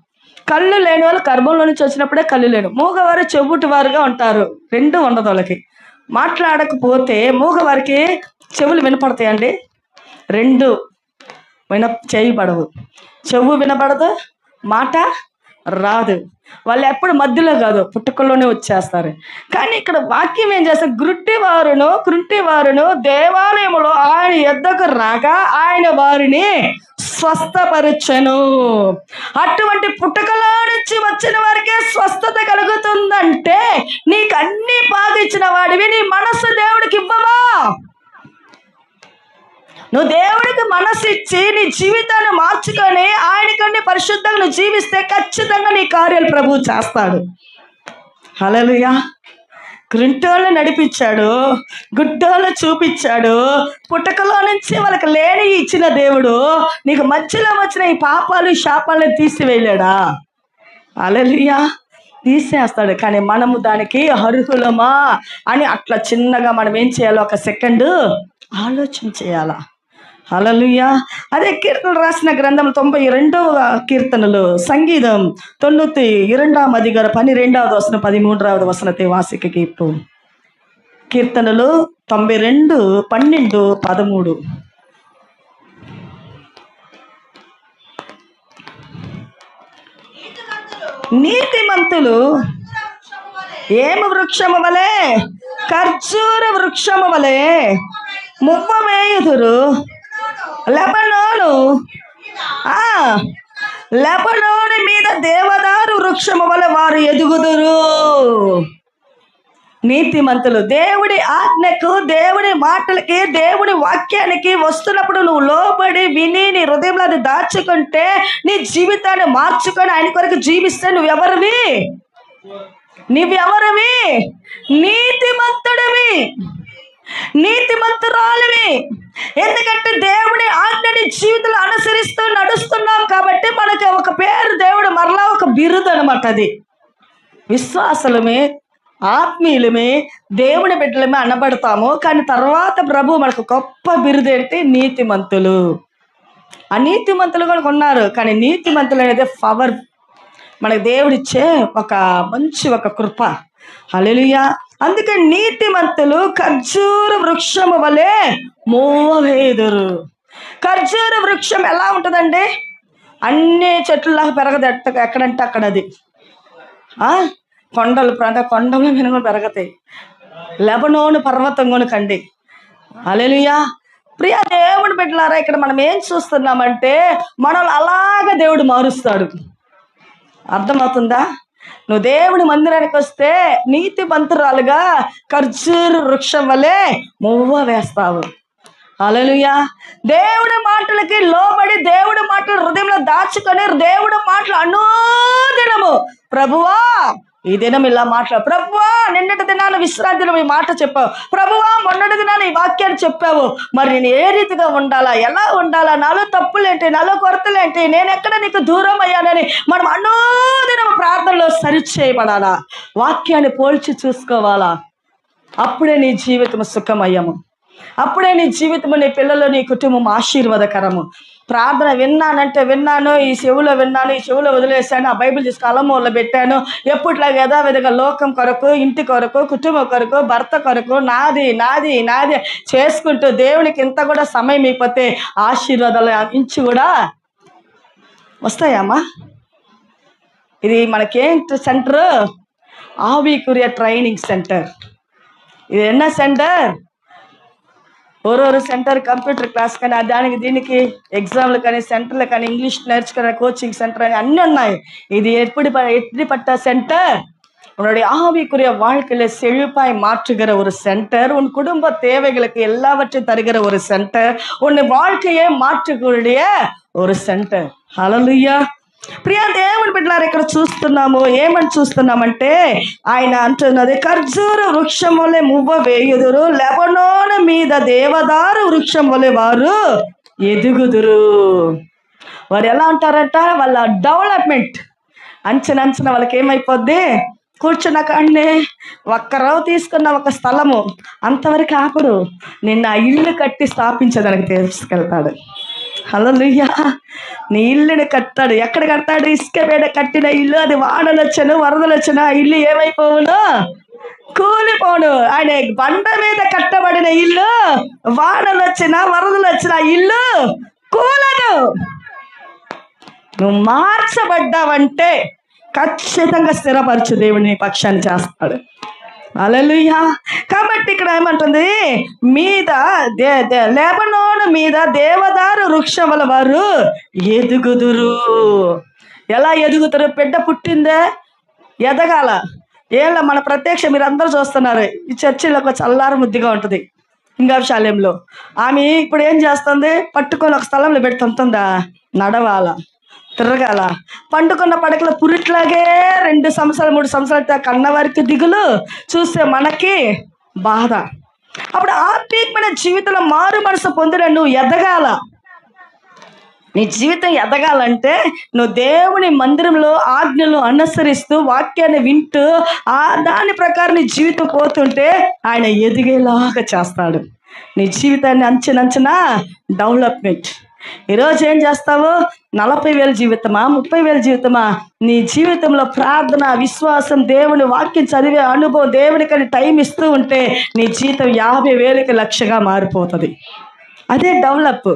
కళ్ళు లేని వాళ్ళు గర్భంలో నుంచి వచ్చినప్పుడే కళ్ళు లేను. మూగవారు చెవుటివారుగా ఉంటారు, 2 ఉండదు వాళ్ళకి. మాట్లాడకపోతే మూగవారికి చెవులు వినపడతాయండి, 2 చేయబడవు. చెవు వినపడదు, మాట రాదు. వాళ్ళు ఎప్పుడు మధ్యలో కాదు, పుట్టుకల్లోనే వచ్చేస్తారు. కానీ ఇక్కడ వాక్యం ఏం చేస్తారు? కృంటివారును దేవాలయంలో ఆయన యొద్దకు రాగా ఆయన వారిని స్వస్థపరచెను. అటువంటి పుట్టుకలో నుంచి వచ్చిన వారికే స్వస్థత కలుగుతుందంటే నీకు అన్ని బాగా ఇచ్చిన వాడివి, నీ మనస్సు దేవుడికి ఇవ్వవా? నువ్వు దేవుడికి మనసు ఇచ్చి నీ జీవితాన్ని మార్చుకొని ఆయనకన్నీ పరిశుద్ధంగా నువ్వు జీవిస్తే ఖచ్చితంగా నీ కార్యాలు ప్రభువు చేస్తాడు. హల్లెలూయా. కృంటోళ్ళు నడిపించాడు, గుడ్డోళ్ళు చూపించాడు, పుట్టకలో నుంచి వాళ్ళకి లేని ఇచ్చిన దేవుడు నీకు మధ్యలో వచ్చిన ఈ పాపాలు శాపాలను తీసివేయలేడా? హల్లెలూయా. తీసేస్తాడు. కానీ మనము దానికి అర్హులమా అని అట్లా చిన్నగా మనం ఏం చేయాలో ఒక సెకండ్ ఆలోచన చేయాలా. హల్లెలూయా. అదే కీర్తనలు రాసిన గ్రంథంలో 92వ కీర్తనలు, సంగీతం 92వ అధికారం 12వ వచనం 13వ వచనத்தை వాసిక కీర్తనలు 92, 12, 13. నీతిమంతులు ఏమి వృక్షము వలె? ఖర్జూర వృక్షము వలె మువ్వమేయుదురు. లెబనోను మీద దేవదారు వృక్షము వలె వారు ఎదుగుదురు. నీతిమంతులు దేవుడి ఆజ్ఞకు, దేవుడి మాటలకి, దేవుడి వాక్యానికి వస్తున్నప్పుడు నువ్వు లోబడి విని నీ హృదయంలో అది దాచుకుంటే, నీ జీవితాన్ని మార్చుకొని ఆయన కొరకు జీవిస్తే నువ్వెవరివి? నీతిమంతుడివి, నీతిమంతురాలివి. ఎందుకంటే దేవుడి ఆజ్ఞని జీవితంలో అనుసరిస్తూ నడుస్తున్నాం కాబట్టి మనకి ఒక పేరు, దేవుడు మరలా ఒక బిరుదు అనమాట. అది విశ్వాసులమే, ఆత్మీయులమే, దేవుని బిడ్డలమే అనబడతాము. కానీ తర్వాత ప్రభు మనకు గొప్ప బిరుదు ఏంటి? నీతిమంతులు. అనీతిమంతులు కూడా ఉన్నారు, కానీ నీతిమంతులు అనేది పవర్, మనకు దేవుడిచ్చే ఒక మంచి ఒక కృప. హల్లెలూయా. అందుకే నీతిమంతులు ఖర్జూర వృక్షము వలె మోవేదురు. ఖర్జూర వృక్షం ఎలా ఉంటుందండి? అన్ని చెట్లలాగా పెరగదు, ఎక్కడంటే అక్కడ. అది కొండల మీద కూడా పెరగతాయి. లెబనోను పర్వతం కొనుకండి. హల్లెలూయా. ప్రియ దేవుడి బిడ్డలారా, ఇక్కడ మనం ఏం చూస్తున్నామంటే మనల్ని అలాగా దేవుడు మారుస్తాడు. అర్థమవుతుందా? నువ్వు దేవుడి మందిరానికి వస్తే నీతిమంతురాలుగా ఖర్జూర వృక్షం వలె మువ్వ వేస్తావు. హల్లెలూయా. దేవుడి మాటలకి లోబడి, దేవుడి మాటలు హృదయంలో దాచుకొని, దేవుడి మాటలు అనుదినము ప్రభువా ఈ దినం ఇలా మాట్లాడు. ప్రభువా నిన్నటి దినాన విశ్రాంతి దినం ఈ మాట చెప్పావు, ప్రభువా మొన్నటి దినాన ఈ వాక్యాన్ని చెప్పావు, మరి నేను ఏ రీతిగా ఉండాలా, ఎలా ఉండాలా, నాలో తప్పులేంటి, నాలో కొరతలేంటి, నేను ఎక్కడ నీకు దూరం అయ్యానని మనం అనుదినం ప్రార్థనలో సరిచేయబడాలా, వాక్యాన్ని పోల్చి చూసుకోవాలా. అప్పుడే నీ జీవితం సుఖమయ్యము, అప్పుడే నీ జీవితము, నీ పిల్లలు, నీ కుటుంబం ఆశీర్వాదకరము. ప్రార్థన విన్నానంటే విన్నాను, ఈ చెవులో విన్నాను, ఈ చెవులో వదిలేశాను, ఆ బైబిల్ తీసుకు అలమూలలో పెట్టాను, ఎప్పటిలాగా యథావిధిగా లోకం కొరకు, ఇంటి కొరకు, కుటుంబం కొరకు, భర్త కొరకు నాది నాది నాది చేసుకుంటూ దేవునికి ఇంత కూడా సమయం అయిపోతే ఆశీర్వాదాలు ఇంచు కూడా వస్తాయమ్మా. ఇది మనకేంటి సెంటర్? ఆవికుర్య training centre. ఇది ఎన్న సెంటర్? ఓరోరు సెంటర్ కంప్యూటర్ క్లాస్ కానీ, దానికి దీనికి ఎగ్జామ్లు కానీ, సెంటర్లు కానీ, ఇంగ్లీష్ నేర్చుకునే కోచింగ్ సెంటర్ అని అన్నీ ఉన్నాయి. இது எப்படிப்பட்ட சென்டர்? உன்னுடைய ஆவிக்குரிய வாழ்க்கையில செழிப்பாய் மாற்றுகிற ஒரு சென்டர், உன் குடும்ப தேவைகளுக்கு எல்லாவற்றையும் தருகிற ஒரு சென்டர், உன் வாழ்க்கையை மாற்றக்கூடிய ஒரு సెంటర్. హల్లెలూయా. ప్రియా దేవుని బిడ్డలారా, ఇక్కడ చూస్తున్నాము, ఏమని చూస్తున్నామంటే ఆయన అంటున్నది, ఖర్జూర వృక్షం వలె మువ్వ వేయుదురు, లెబనోను మీద దేవదారు వృక్షం వలె వారు ఎదుగుదురు. వారు ఎలా ఉంటారంట? వాళ్ళ డెవలప్మెంట్ అంచనా వాళ్ళకి ఏమైపోద్ది? కూర్చున్న కాడనే ఒక్కరవ తీసుకున్న ఒక స్థలము అంతవరకు ఆపడు, నిన్న ఇల్లు కట్టి స్థాపించడానికి తీసుకెళ్తాడు. హల్లెలూయా. నీ ఇల్లుని కట్టాడు. ఎక్కడ కడతాడు? ఇసుక మీద కట్టిన ఇల్లు, అది వానలు వచ్చాను, వరదలు వచ్చాను, ఆ ఇల్లు ఏమైపోవును? కూలిపోను. ఆయన బండ మీద కట్టబడిన ఇల్లు వానలు వచ్చినా వరదలు వచ్చినా ఇల్లు కూలదు. నువ్వు మార్చబడ్డావంటే ఖచ్చితంగా స్థిరపరచు, దేవుడు నీ పక్షాన్ని చేస్తాడు. హల్లెలూయా. కాబట్టి ఇక్కడ ఏమంటుంది? మీద లెబనోను మీద దేవదారు వృక్షముల వారు ఎదుగుదురు. ఎలా ఎదుగుతారు? బిడ్డ పుట్టిందే ఎదగాల. ఏళ్ళ మన ప్రత్యక్ష మీరు అందరూ చూస్తున్నారు, ఈ చర్చిలో ఒక చల్లారు ముద్దుగా ఉంటుంది హింగాశాలయంలో. ఆమె ఇప్పుడు ఏం చేస్తుంది? పట్టుకొని ఒక స్థలంలో పెడుతుంటుందా? నడవాల, తిరగాల. పండుకున్న పడకల పురిట్లాగే 2 సంవత్సరాలు 3 సంవత్సరాలు కన్న వారికి దిగులు, చూస్తే మనకి బాధ. అప్పుడు ఆత్మీయమైన జీవితంలో మారు మనసు పొందిన నువ్వు ఎదగాల. నీ జీవితం ఎదగాలంటే నువ్వు దేవుని మందిరంలో ఆజ్ఞలు అనుసరిస్తూ వాక్యాన్ని వింటూ దాని ప్రకారం నీ జీవితం పోతుంటే ఆయన ఎదిగేలాగా చేస్తాడు. నీ జీవితాన్ని అంచెనంచెనా డెవలప్మెంట్. ఈరోజు ఏం చేస్తావు? 40,000 జీవితమా, 30,000 జీవితమా? నీ జీవితంలో ప్రార్థన, విశ్వాసం, దేవుని వాక్యం చదివే అనుభవం, దేవునికని టైం ఇస్తూ ఉంటే నీ జీవితం 50,000కి లక్షగా మారిపోతుంది. అదే డెవలప్.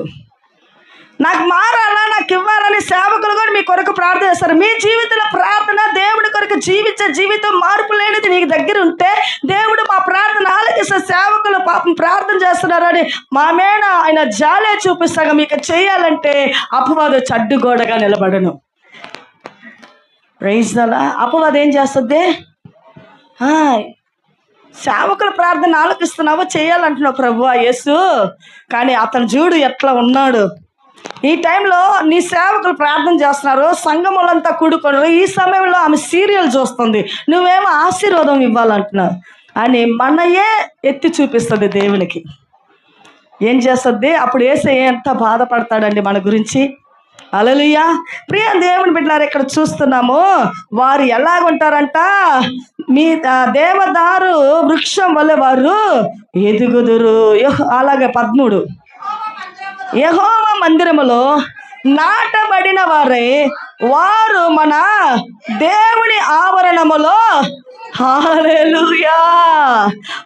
నాకు మారాలా, నాకు ఇవ్వాలని సేవకులు కూడా మీ కొరకు ప్రార్థన చేస్తారు. మీ జీవితంలో ప్రార్థన, దేవుడి కొరకు జీవించే జీవితం మార్పు లేనిది నీకు దగ్గర ఉంటే దేవుడు మా ప్రార్థన ఆలకిస్తే, సేవకులు పాపం ప్రార్థన చేస్తున్నారని మా మీద ఆయన జాలే చూపిస్తాగా మీకు చేయాలంటే అపవాదు చడ్డుగోడగా నిలబడను. రైజ్దలా అపవాదు ఏం చేస్తుంది? సేవకుల ప్రార్థన ఆలకిస్తున్నావో చేయాలంటున్నావు ప్రభువా యేసు, కానీ అతను చూడు ఎట్లా ఉన్నాడు. ఈ టైంలో నీ సేవకులు ప్రార్థన చేస్తున్నారు, సంఘములంతా కూడుకున్నారు, ఈ సమయంలో ఆమె సీరియల్ చూస్తుంది, నువ్వేమో ఆశీర్వాదం ఇవ్వాలంటున్నావు అని మనయే ఎత్తి చూపిస్తుంది దేవునికి. ఏం చేస్తుంది? అప్పుడు యేసయ్య ఎంత బాధపడతాడండి మన గురించి. హల్లెలూయా. ప్రియ దేవుని బిడ్డలారా, ఇక్కడ చూస్తున్నాము వారు ఎలాగుంటారంట? మీ దేవదారు వృక్షం వల్ల వారు ఎదుగుదురు. అలాగే 13, యెహోవా మందిరములో నాటబడిన వారే వారు మన దేవుని ఆవరణములో. హల్లెలూయా.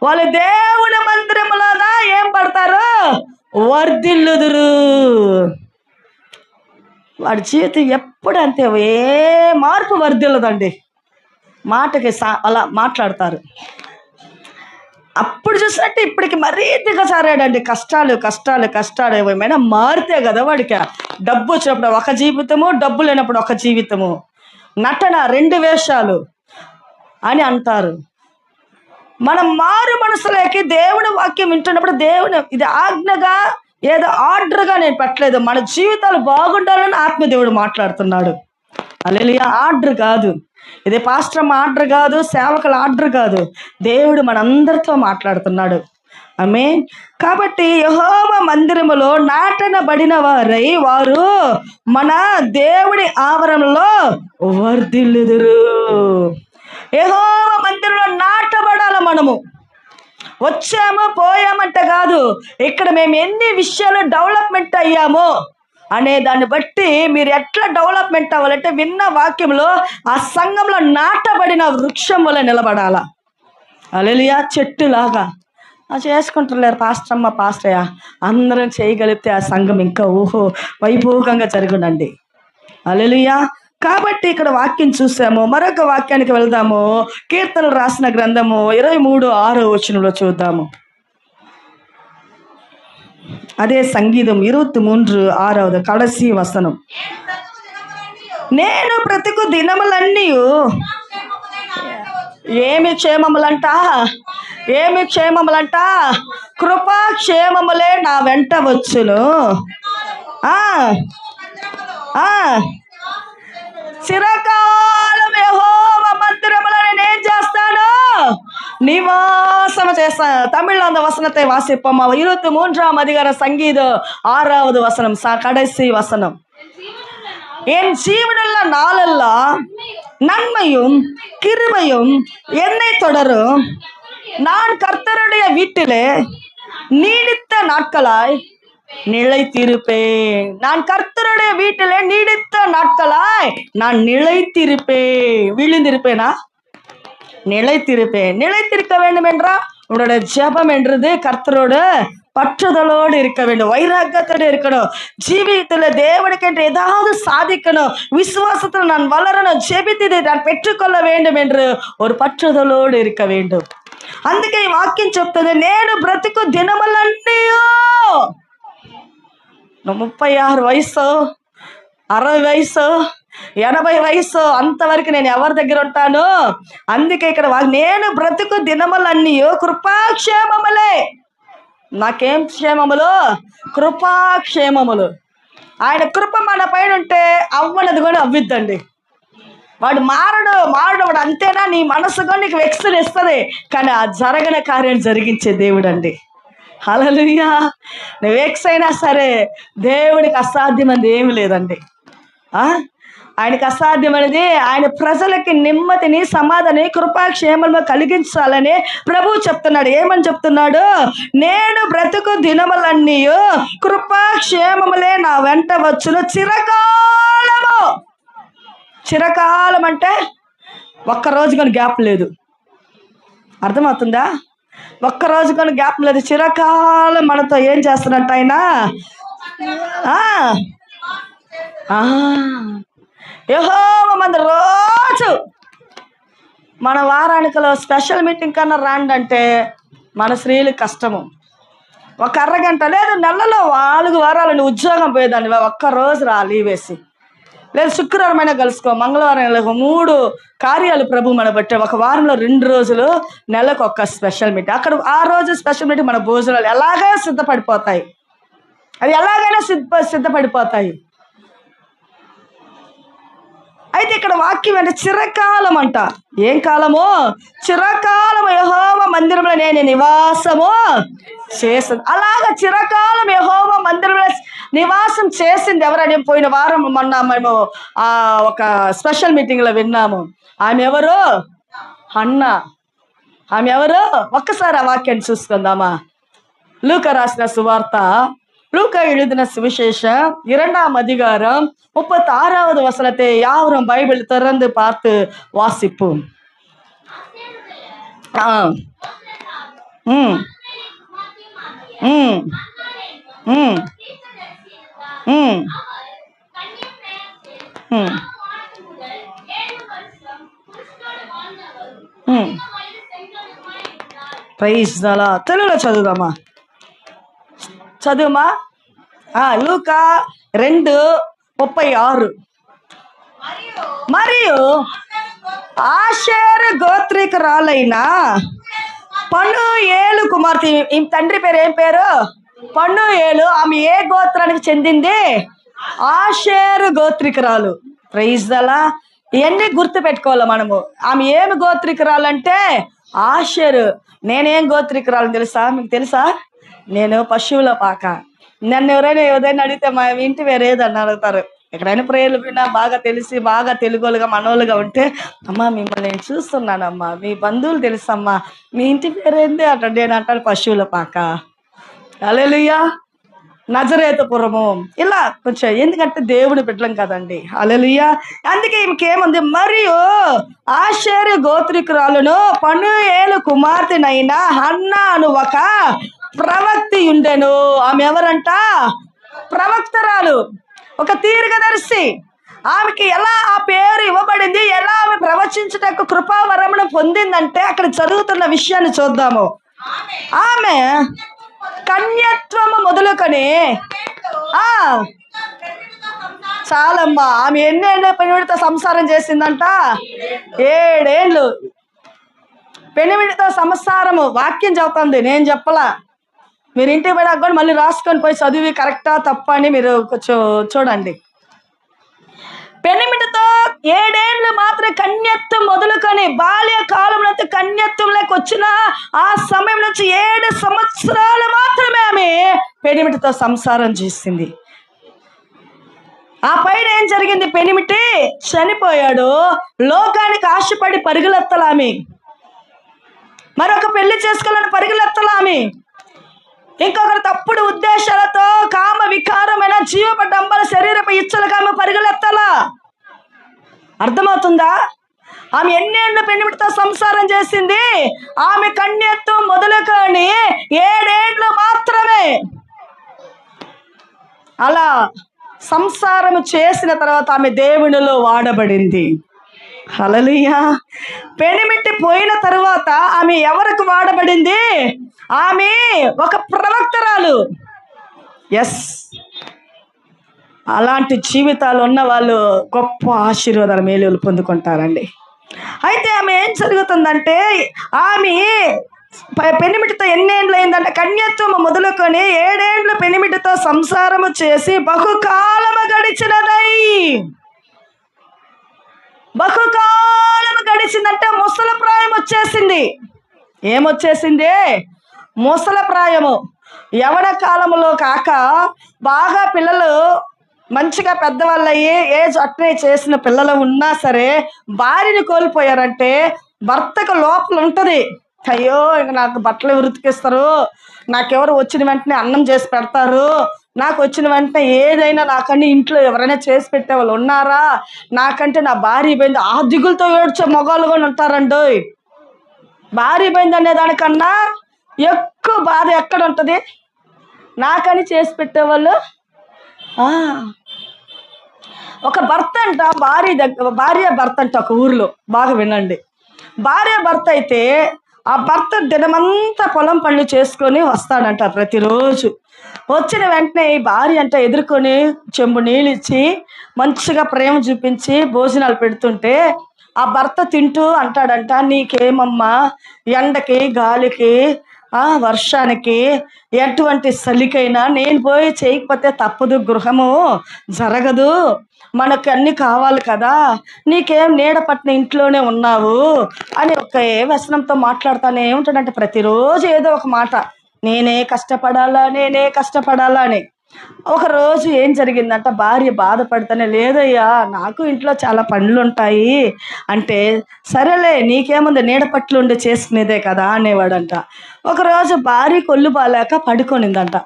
వాళ్ళు దేవుని మందిరములోన ఏం పడతారు? వర్ధిల్లుదురు. వాడి జీవితం ఎప్పుడు అంతే, ఏ మార్పు వర్ధిల్లదండి. మాటకి అలా మాట్లాడతారు. అప్పుడు చూసినట్టు ఇప్పటికి మరీ దిగజారాడండి. కష్టాలు కష్టాలు కష్టాలు ఏమైనా మారితే కదా వాడికి డబ్బు వచ్చినప్పుడు ఒక జీవితము, డబ్బు లేనప్పుడు ఒక జీవితము, నటన 2 వేషాలు అని అంటారు. మనం మారు మనసులోకి దేవుని వాక్యం వింటున్నప్పుడు దేవుని ఇది ఆజ్ఞగా ఏదో ఆర్డర్గా నేను పెట్టలేదు, మన జీవితాలు బాగుండాలని ఆత్మదేవుడు మాట్లాడుతున్నాడు. హల్లెలూయా. ఆర్డర్ కాదు ఇది, పాస్టర్ ఆర్డర్ కాదు, సేవకుల ఆర్డర్ కాదు, దేవుడు మనందరితో మాట్లాడుతున్నాడు. ఆమేన్. కాబట్టి యెహోవా మందిరములో నాటనబడిన వారై వారు మన దేవుడి ఆవరణలో వర్ధిల్లుదురు. యెహోవా మందిరంలో నాటబడాల. మనము వచ్చాము పోయామంటే కాదు, ఇక్కడ మేము ఎన్ని విషయాలు డెవలప్మెంట్ అయ్యామో అనే దాన్ని బట్టి మీరు ఎట్లా డెవలప్మెంట్ అవ్వాలంటే విన్న వాక్యంలో ఆ సంఘంలో నాటబడిన వృక్షం వల్ల నిలబడాలా. హల్లెలూయా. చెట్టులాగా చేసుకుంటున్నారు పాస్టమ్మ పాస్టయ్య, అందరం చేయగలిగితే ఆ సంఘం ఇంకా వైభోగంగా జరుగునండి. హల్లెలూయా. కాబట్టి ఇక్కడ వాక్యం చూసాము. మరొక వాక్యానికి వెళ్దాము. కీర్తనలు రాసిన గ్రంథము 23:6 చూద్దాము. అదే సంగీతం 23:6 కడసి వసనం. నేను బ్రతుకు దినములన్నీ ఏమి క్షేమములంట, ఏమి క్షేమములంట, కృపాక్షేమములే నా వెంట వచ్చును. చిరకాలం యెహోవా మందిరములో నేనేం చేస్తాను? నివాసం చేస్తాను. తమిళ அந்த வசனத்தை வாசிப்போம். 23ஆம் அதிகாரம் சங்கீதம் 6வது வசனம் கடைசி வசனம். என் ஜீவனுள்ள நாளெல்லாம் நன்மையும் கிருபையும் என்னை தொடரும். நான் கர்த்தருடைய வீட்டிலே நீடித்த நாட்களாய் நிலைத்திருப்பேன். நான் கர்த்தருடைய வீட்டிலே நீடித்த நாட்களாய் நான் நிலைத்திருப்பேன். விழுந்திருப்பேனா? நிலைத்திருப்பேன். நிலைத்திருக்க வேண்டும் என்றால் உன்னோட ஜெபம் என்றது கர்த்தரோட பற்றுதலோடு இருக்க வேண்டும், வைராக்கியத்தோடு இருக்கணும். ஜீவியத்துல தேவனுக்கென்று ஏதாவது சாதிக்கணும், விசுவாசத்தில் நான் வளரணும், ஜெபித்ததை நான் பெற்றுக்கொள்ள வேண்டும் என்று ஒரு పట్టుదలోடு இருக்க வேண்டும். అందుకే ఈ వాక్యం చెప్తుంది, నేను బ్రతుకు దినములన్నీయో 36 వయసు 60 వయసు 80 వయసు అంతవరకు నేను ఎవరి దగ్గర ఉంటాను? అందుకే ఇక్కడ నేను బ్రతుకు దినములన్నీయో కృపాక్షేమములే. నాకేం క్షేమములు? కృపాక్షేమములు. ఆయన కృప మన పైన ఉంటే అవ్వనది కూడా అవ్విద్దండి. వాడు మారడు వాడు అంతేనా? నీ మనసుగా నీకు వెక్స్ని ఇస్తుంది, కానీ ఆ జరగని కార్యం జరిగించే దేవుడు అండి. హల్లెలూయా. నువ్వు వెక్స్ అయినా సరే దేవుడికి అసాధ్యమైనది ఏమి లేదండి. ఆయనకి అసాధ్యమైనది, ఆయన ప్రజలకి నెమ్మదిని సమాధాని కృపాక్షేమంలో కలిగించాలని ప్రభువు చెప్తున్నాడు. ఏమని చెప్తున్నాడు? నేను బ్రతుకు దినములన్నీ కృపాక్షేమములే నా వెంట వచ్చును చిరకాలము. చిరకాలం అంటే ఒక్కరోజు కానీ గ్యాప్ లేదు. అర్థమవుతుందా? ఒక్కరోజు కానీ గ్యాప్ లేదు. చిరకాలం మనతో ఏం చేస్తున్నట్టు ఆయన యెహోవా మందిరం రోజు మన వారానికిలో స్పెషల్ మీటింగ్ కన్నా రాండి అంటే మన స్త్రీలకు కష్టము. ఒక అరగంట లేదు, నెలలో 4 వారాలు నువ్వు ఉద్యోగం పోయేదాన్ని, ఒక్కరోజు రా లీవ్ వేసి, లేదు శుక్రవారం అయినా కలుసుకో, మంగళవారం 3 కార్యాలు ప్రభు మన బట్టే. ఒక వారంలో 2 రోజులు, నెలకు ఒక స్పెషల్ మీటింగ్. అక్కడ ఆ రోజు స్పెషల్ మీటింగ్ మన భోజనాలు ఎలాగైనా సిద్ధపడిపోతాయి, అది ఎలాగైనా సిద్ధపడిపోతాయి. అయితే ఇక్కడ వాక్యం అంటే చిరకాలం అంట. ఏం కాలము? చిరకాలము యెహోవా మందిరంలో నేను నివాసము చేసింది. అలాగా చిరకాలం యెహోవా మందిరంలో నివాసం చేసింది ఎవరని పోయిన వారం మొన్న మేము ఒక స్పెషల్ మీటింగ్లో విన్నాము. ఆమె ఎవరు? హన్న. ఆమె ఎవరు? ఒక్కసారి ఆ వాక్యాన్ని చూసుకుందామా. లూకా రాసిన సువార్త, லூக்கா எழுதின சுவிசேஷம் 2ஆம் அதிகாரம் 36வது வசனத்தை யாவரும் பைபிள் திறந்து பார்த்து வாசிப்போம். ప్రైజ్ అలా తెలుగులో చదువుదామా? చదువుమా. లూకా 2:36. మరియు ఆషేరు గోత్రికురాలైన పనూయేలు కుమార్తె, ఈ తండ్రి పేరు ఏం పేరు? పనూయేలు. ఆమె ఏ గోత్రానికి చెందింది? ఆషేరు గోత్రికురాలు. ప్రైజ్దలా. ఇవన్నీ గుర్తు పెట్టుకోవాలి మనము. ఆమె ఏమి గోత్రికురాలంటే ఆషేరు. నేనేం గోత్రికురాలని తెలుసా? మీకు తెలుసా? నేను పశువుల పాక. నన్ను ఎవరైనా ఏదైనా అడిగితే మా ఇంటి వేరేదని అడుగుతారు. ఎక్కడైనా ప్రేయర్లు విన్నా బాగా తెలిసి బాగా తెలుగోలుగా మనోళ్ళుగా ఉంటే, అమ్మా మిమ్మల్ని నేను చూస్తున్నానమ్మా, మీ బంధువులు తెలుసమ్మా, మీ ఇంటి పేరేంది అంటాడు. నేను అంటాను పశువుల పాక. హల్లెలూయా. నజరేతుపురము. ఇలా కొంచెం, ఎందుకంటే దేవుని బిడ్డలం కదండి. హల్లెలూయా. అందుకే ఇంకేముంది, మరియు ఆషేరు గోత్రికురాలును పనూయేలు కుమార్తెనైన హన్నా అను ఒక ప్రవక్తి ఉండెను. ఆమె ఎవరంట? ప్రవక్తరాలు, ఒక తీర్ఘదర్శి. ఆమెకి ఎలా ఆ పేరు ఇవ్వబడింది, ఎలా ఆమె ప్రవచించుటకు కృపావరమును పొందిందంటే అక్కడ జరుగుతున్న విషయాన్ని చూద్దాము. ఆమె కన్యత్వము మొదలుకొని చాలమ్మా, ఆమె ఎన్నేళ్ళు పెనిమిడితో సంసారం చేసిందంట? 7 ఏళ్ళు పెనిమిడితో సంసారము. వాక్యం చెబుతుంది, నేను చెప్పలా. మీరు ఇంటికి పోయినాక కూడా మళ్ళీ రాసుకొని పోయి చదివి కరెక్టా తప్ప అని మీరు కొంచెం చూడండి. పెనిమిటితో 7 ఏళ్ళు మాత్రం కన్యత్వం మొదలుకొని బాల్యకాలం నుంచి కన్యత్వంలోకి వచ్చిన ఆ సమయం నుంచి 7 సంవత్సరాలు మాత్రమే ఆమె పెనిమిటితో సంసారం చేసింది. ఆ పైన ఏం జరిగింది? పెనిమిటి చనిపోయాడు. లోకానికి ఆశపడి పరుగులెత్తలామి, మరొక పెళ్లి చేసుకోవాలని పరుగులెత్తలామి, ఇంకొకరు తప్పుడు ఉద్దేశాలతో కామ వికారమైన జీవపడంబల శరీరపు ఇచ్చలుగా ఆమె పరుగులెత్తలా. అర్థమవుతుందా? ఆమె ఎన్నేళ్ళు పెనిమిటితో సంసారం చేసింది? ఆమె కన్యత్వం మొదలుకొని 7 ఏళ్ళు మాత్రమే. అలా సంసారం చేసిన తర్వాత ఆమె దేవునిలో వాడబడింది. హల్లెలూయా. పెనిమిటి పోయిన తర్వాత ఆమె ఎవరికి వాడబడింది? ఆమె ఒక ప్రవక్తరాలు. ఎస్, అలాంటి జీవితాలు ఉన్న వాళ్ళు గొప్ప ఆశీర్వాదాలు మేలులు పొందుకుంటారండి. అయితే ఆమె ఏం జరుగుతుందంటే, ఆమె పెనిమిటితో ఎన్నేళ్ళు అయిందంటే కన్యత్వము మొదలుకొని 7 ఏళ్ళు పెనిమిటితో సంసారము చేసి బహుకాలము గడిచినదై. బహుకాలము గడిచిందంటే ముసల ప్రాయం వచ్చేసింది. ఏమొచ్చేసింది? ముసల ప్రాయము. యవన కాలంలో కాక బాగా పిల్లలు మంచిగా పెద్దవాళ్ళు అయ్యి ఏజ్ అట్నే చేసిన పిల్లలు ఉన్నా సరే భార్యని కోల్పోయారంటే భర్తకు లోపల ఉంటుంది, అయ్యో ఇంక నాకు బట్టలు ఉతికిస్తారు, నాకెవరు వచ్చిన వెంటనే అన్నం చేసి పెడతారు, నాకు వచ్చిన వెంటనే ఏదైనా నాకని ఇంట్లో ఎవరైనా చేసి పెట్టే వాళ్ళు ఉన్నారా, నాకంటే నా భార్య పోయింది, ఆ దిగులతో ఏడ్చే మొగాళ్ళు కూడా ఉంటారండి. భార్య పోయింది అనే దానికన్నా ఎక్కువ బాధ ఎక్కడ ఉంటుంది? నాకని చేసి పెట్టేవాళ్ళు. ఒక భర్త అంట భార్య భర్త అంట ఒక ఊర్లో, బాగా వినండి. భార్య భర్త అయితే ఆ భర్త దినమంతా పొలం పనులు చేసుకొని వస్తాడంట ప్రతిరోజు. వచ్చిన వెంటనే ఈ భార్య అంట ఎదుర్కొని చెంబు నీళ్ళు ఇచ్చి మంచిగా ప్రేమ చూపించి భోజనాలు పెడుతుంటే ఆ భర్త తింటూ అంటాడంట, నీకేమమ్మా ఎండకి గాలికి వర్షానికి ఎటువంటి చలికైనా నేను పోయి చేయకపోతే తప్పదు, గృహము జరగదు, మనకు అన్ని కావాలి కదా, నీకేం నీడ పట్టిన ఇంట్లోనే ఉన్నావు అని ఒక వ్యసనంతో మాట్లాడుతానే ఉంటాడంటే ప్రతిరోజు ఏదో ఒక మాట, నేనే కష్టపడాలా అని. ఒకరోజు ఏం జరిగిందంట, భార్య బాధపడితేనే, లేదయ్యా నాకు ఇంట్లో చాలా పనులు ఉంటాయి అంటే, సరేలే నీకేముంది నీడ పట్లు ఉండి చేసుకునేదే కదా అనేవాడంట. ఒకరోజు భార్య కొల్లు బాలేక పడుకోనిందంట.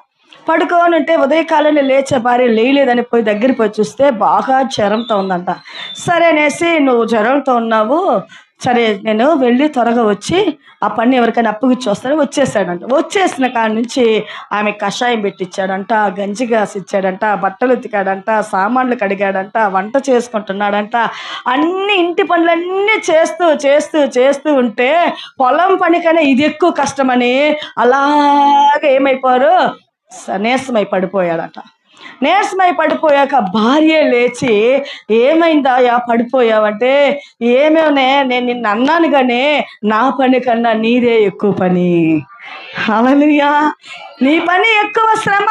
పడుకొని ఉంటే ఉదయకాలంలో లేచే భార్య లేయలేదని పోయి దగ్గరికి పోయి చూస్తే బాగా జ్వరంతో ఉందంట. సరే అనేసి, నువ్వు జ్వరంతో ఉన్నావు, సరే నేను వెళ్ళి త్వరగా వచ్చి ఆ పని ఎవరికైనా అప్పుగిచ్చి వస్తాను. వచ్చేసాడంట. వచ్చేసిన కాడి నుంచి ఆమె కషాయం పెట్టించాడంట, గంజి గాసి ఇచ్చాడంట, బట్టలు ఉతికాడంట, సామాన్లు కడిగాడంట, వంట చేసుకుంటున్నాడంట. అన్ని ఇంటి పనులన్నీ చేస్తూ ఉంటే పొలం పనికైనా ఇది ఎక్కువ కష్టమని అలాగే ఏమైపోయారు, నీరసమై పడిపోయాడట. నీరసమై పడిపోయాక భార్య లేచి, ఏమైందా పడిపోయావంటే, ఏమేనే నేను నిన్ను అన్నాను కానీ నా పని కన్నా నీదే ఎక్కువ పని. హల్లెలూయా. నీ పని ఎక్కువ శ్రమ,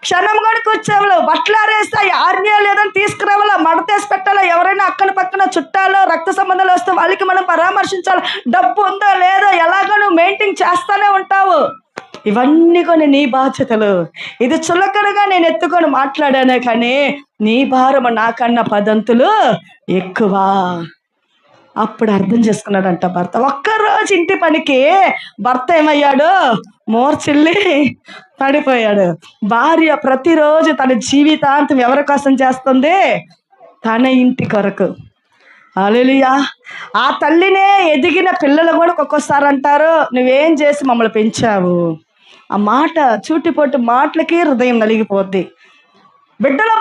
క్షణం కూడా కూర్చోవాలో, బట్టలు ఆరేస్తే ఆర్య లేదని తీసుకురావాలా, మడతేసి పెట్టాలా, ఎవరైనా అక్కన పక్కన చుట్టాలో రక్త సంబంధాలు వస్తే వాళ్ళకి మనం పరామర్శించాలి, డబ్బు ఉందో లేదో ఎలాగో నువ్వు మెయింటైన్ చేస్తానే ఉంటావు. ఇవన్నీ కొన్ని నీ బాధ్యతలు. ఇది చులకనగా నేను ఎత్తుకొని మాట్లాడానే, కానీ నీ భారము నాకన్నా 10 అంతులు ఎక్కువ. అప్పుడు అర్థం చేసుకున్నాడంట భర్త. ఒక్కరోజు ఇంటి పనికి భర్త ఏమయ్యాడు, మోర్చిల్లి పడిపోయాడు. భార్య ప్రతిరోజు తన జీవితాంతం ఎవరి కోసం చేస్తుంది, తన ఇంటి కొరకు. హల్లెలూయా. ఆ తల్లినే ఎదిగిన పిల్లలు కూడా ఒక్కొక్కసారి అంటారు, నువ్వేం చేసి మమ్మల్ని పెంచావు. ఆ మాట, చూటిపోటు మాటలకి హృదయం నలిగిపోద్ది. బిడ్డలు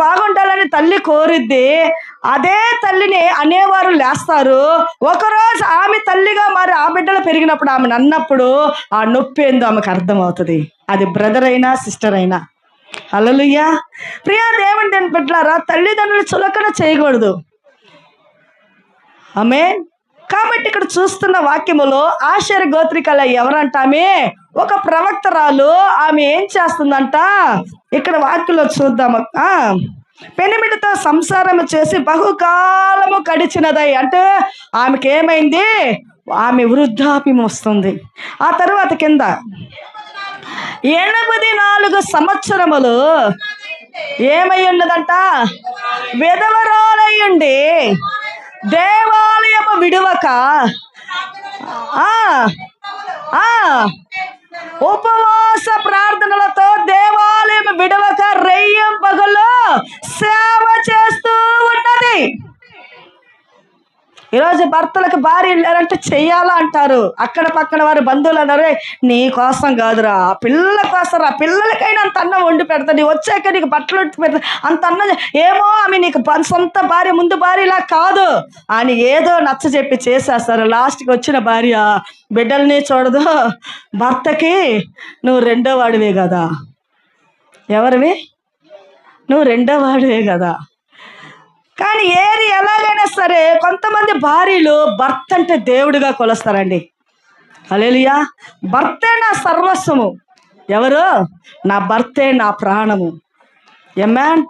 బాగుండాలని తల్లి కోరిద్ది. అదే తల్లిని అనేవారు లేస్తారు. ఒకరోజు ఆమె తల్లిగా మరి ఆ బిడ్డలు పెరిగినప్పుడు ఆమెను అన్నప్పుడు ఆ నొప్పి ఏందో ఆమెకు అర్థమవుతుంది. అది బ్రదర్ అయినా సిస్టర్ అయినా. హల్లెలూయా. ప్రియా దేవుని బిడ్డలారా, తల్లిదండ్రులు చులకన చేయకూడదు. ఆమేన్. కాబట్టి ఇక్కడ చూస్తున్న వాక్యములో ఆషేరు గోత్రికల ఎవరంటామే, ఒక ప్రవక్తరాలు. ఆమె ఏం చేస్తుందంట, ఇక్కడ వాక్యంలో చూద్దాము. పెనిమిటితో సంసారము చేసి బహుకాలము గడిచినదై, అంటే ఆమెకి ఏమైంది, ఆమె వృద్ధాప్యం వస్తుంది. ఆ తర్వాత కింద 84 సంవత్సరములు ఏమై ఉన్నదంట, విధవరాలయ్యుండి దేవాలయము విడువక ఉపవాస ప్రార్థనలతో దేవాలయం విడవక రెయ్యం పగలు సేవ చేస్తూ ఉన్నది. ఈరోజు భర్తలకు భార్య లేరంటే చెయ్యాలా అంటారు. అక్కడ పక్కన వారి బంధువులు అన్నారు, నీ కోసం కాదురా, ఆ పిల్లల కోసం రా, పిల్లలకైనా అంత అన్నం వండి పెడతా, నీ వచ్చాక నీకు బట్టలు పెడతా, అంత అన్నం. ఏమో ఆమె నీకు సొంత భార్య, ముందు భార్యలా కాదు అని ఏదో నచ్చ చెప్పి చేసేస్తారు. లాస్ట్కి వచ్చిన భార్య బిడ్డల్ని చూడదు, భర్తకి నువ్వు 2వ వాడివే కదా. ఎవరివి? నువ్వు 2వ వాడివే కదా. కానీ ఏది ఎలాగైనా సరే కొంతమంది భార్యలు భర్త అంటే దేవుడిగా కొలుస్తారండి. హల్లెలూయా. భర్తే నా సర్వస్వము. ఎవరు? నా భర్తే నా ప్రాణము. ఆమేన్.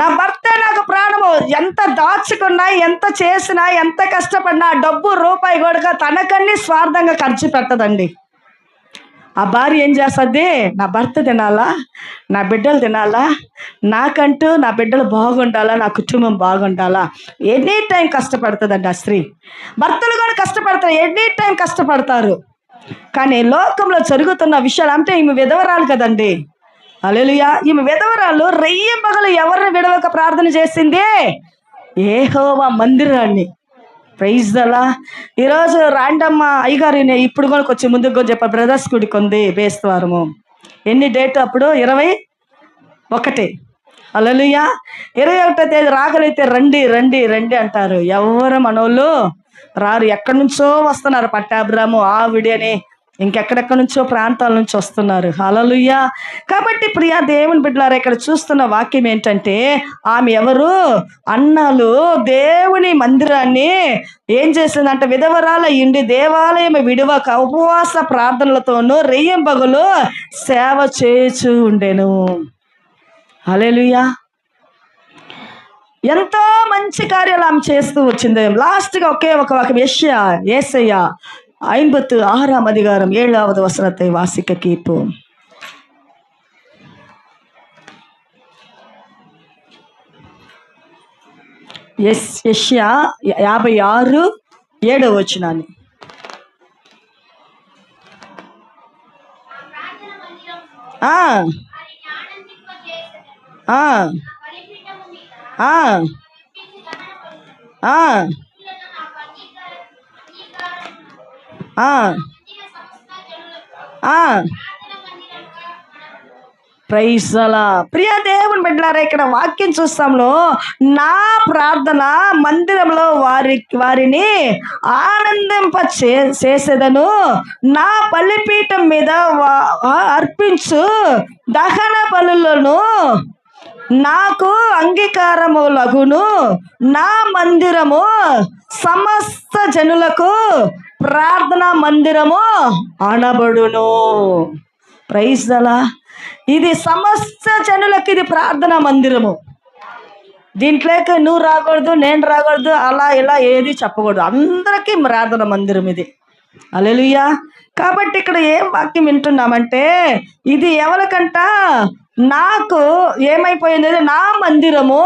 నా భర్తే నాకు ప్రాణము. ఎంత దాచుకున్నా, ఎంత చేసినా, ఎంత కష్టపడినా డబ్బు రూపాయి కూడా తనకన్నీ స్వార్థంగా ఖర్చు పెట్టదండి. ఆ భార్య ఏం చేస్తుంది, నా భర్త తినాలా, నా బిడ్డలు తినాలా, నాకంటూ నా బిడ్డలు బాగుండాలా, నా కుటుంబం బాగుండాలా, ఎనీ టైం కష్టపడుతుందండి ఆ స్త్రీ. భర్తలు కూడా కష్టపడతారు, ఎనీ టైం కష్టపడతారు. కానీ లోకంలో జరుగుతున్న విషయాలు అంటే ఈమె విధవరాలు కదండి. హల్లెలూయా. ఈమె విధవరాలు రెయ్యం పగలు ఎవరిని విడవక ప్రార్థన చేసింది, యెహోవా మందిరాన్ని. ప్రైజ్ దలా. ఈరోజు రాండమ్మ అయ్యగారు ఇప్పుడు కూడా కొంచెం ముందుకు కూడా చెప్పారు, బ్రదర్స్ గుడికి ఉంది బేస్తవారము. ఎన్ని డేట్ అప్పుడు? 21. హల్లెలూయా. 21వ తేదీ రాగలిగితే రండి రండి రండి అంటారు. ఎవరు మనోళ్ళు రారు, ఎక్కడి నుంచో వస్తున్నారు. పట్టాభిరాము, ఆవిడి అని ఇంకెక్కడెక్కడి నుంచో ప్రాంతాల నుంచి వస్తున్నారు. హల్లెలూయా. కాబట్టి ప్రియా దేవుని బిడ్డలారా, ఇక్కడ చూస్తున్న వాక్యం ఏంటంటే, ఆమె ఎవరు? అన్నాలు దేవుని మందిరాన్ని ఏం చేసిందంటే విధవరాల ఇండి దేవాలయం విడువక ఉపవాస ప్రార్థనలతోనూ రెయ్యం పగలు సేవ చేస్తూ ఉండేను. హల్లెలూయా. ఎంతో మంచి కార్యాలు ఆమె చేస్తూ వచ్చింది. లాస్ట్గా ఒకే ఒక వాక్యం, యేసయ్య 56వ అధికారం 7వ వచనத்தை வாசிக்க கேட்போம். యెషయా 56 7వ వచనాన్ని. ప్రైజ్ అలా. ప్రియ దేవుని బిడ్డలారా, ఇక్కడ వాక్యం చూస్తాంలో, నా ప్రార్థన మందిరంలో వారిని ఆనందింప చేసేదను, నా బలిపీఠం మీద అర్పించు దహన బలులను నాకు అంగీకారములగును, నా మందిరము సమస్త జనులకు ప్రార్థనా మందిరము అనబడును. ప్రైజ్ అలా. ఇది సమస్త జనులకు ఇది ప్రార్థనా మందిరము. దీంట్లోకి నువ్వు రాకూడదు, నేను రాకూడదు, అలా ఇలా ఏది చెప్పకూడదు. అందరికీ ప్రార్థన మందిరం ఇది. హల్లెలూయా. కాబట్టి ఇక్కడ ఏం వాక్యం వింటున్నామంటే, ఇది ఎవరికంట? నాకు ఏమైపోయింది? నా మందిరము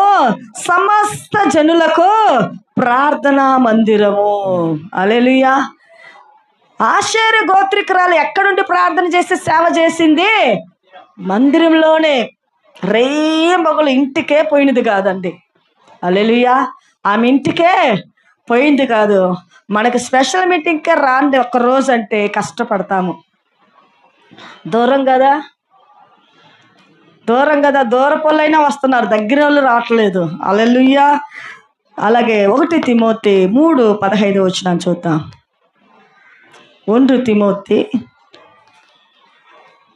సమస్త జనులకు ప్రార్థనా మందిరము. హల్లెలూయా. ఆషేరు గోత్రికురాలు ఎక్కడుండి ప్రార్థన చేసి సేవ చేసింది? మందిరంలోనే. రేమొగలు ఇంటికే పోయినది కాదండి. హల్లెలూయా. ఆమె ఇంటికే పోయింది కాదు. మనకు స్పెషల్ మీటింగ్కే రాండి ఒక్కరోజు అంటే కష్టపడతాము. దూరం కదా, దూరపోళ్ళైనా వస్తున్నారు, దగ్గర వాళ్ళు రావట్లేదు. హల్లెలూయా. అలాగే 1 తిమోతి 3:15 చూద్దాం. 1 తిమోతి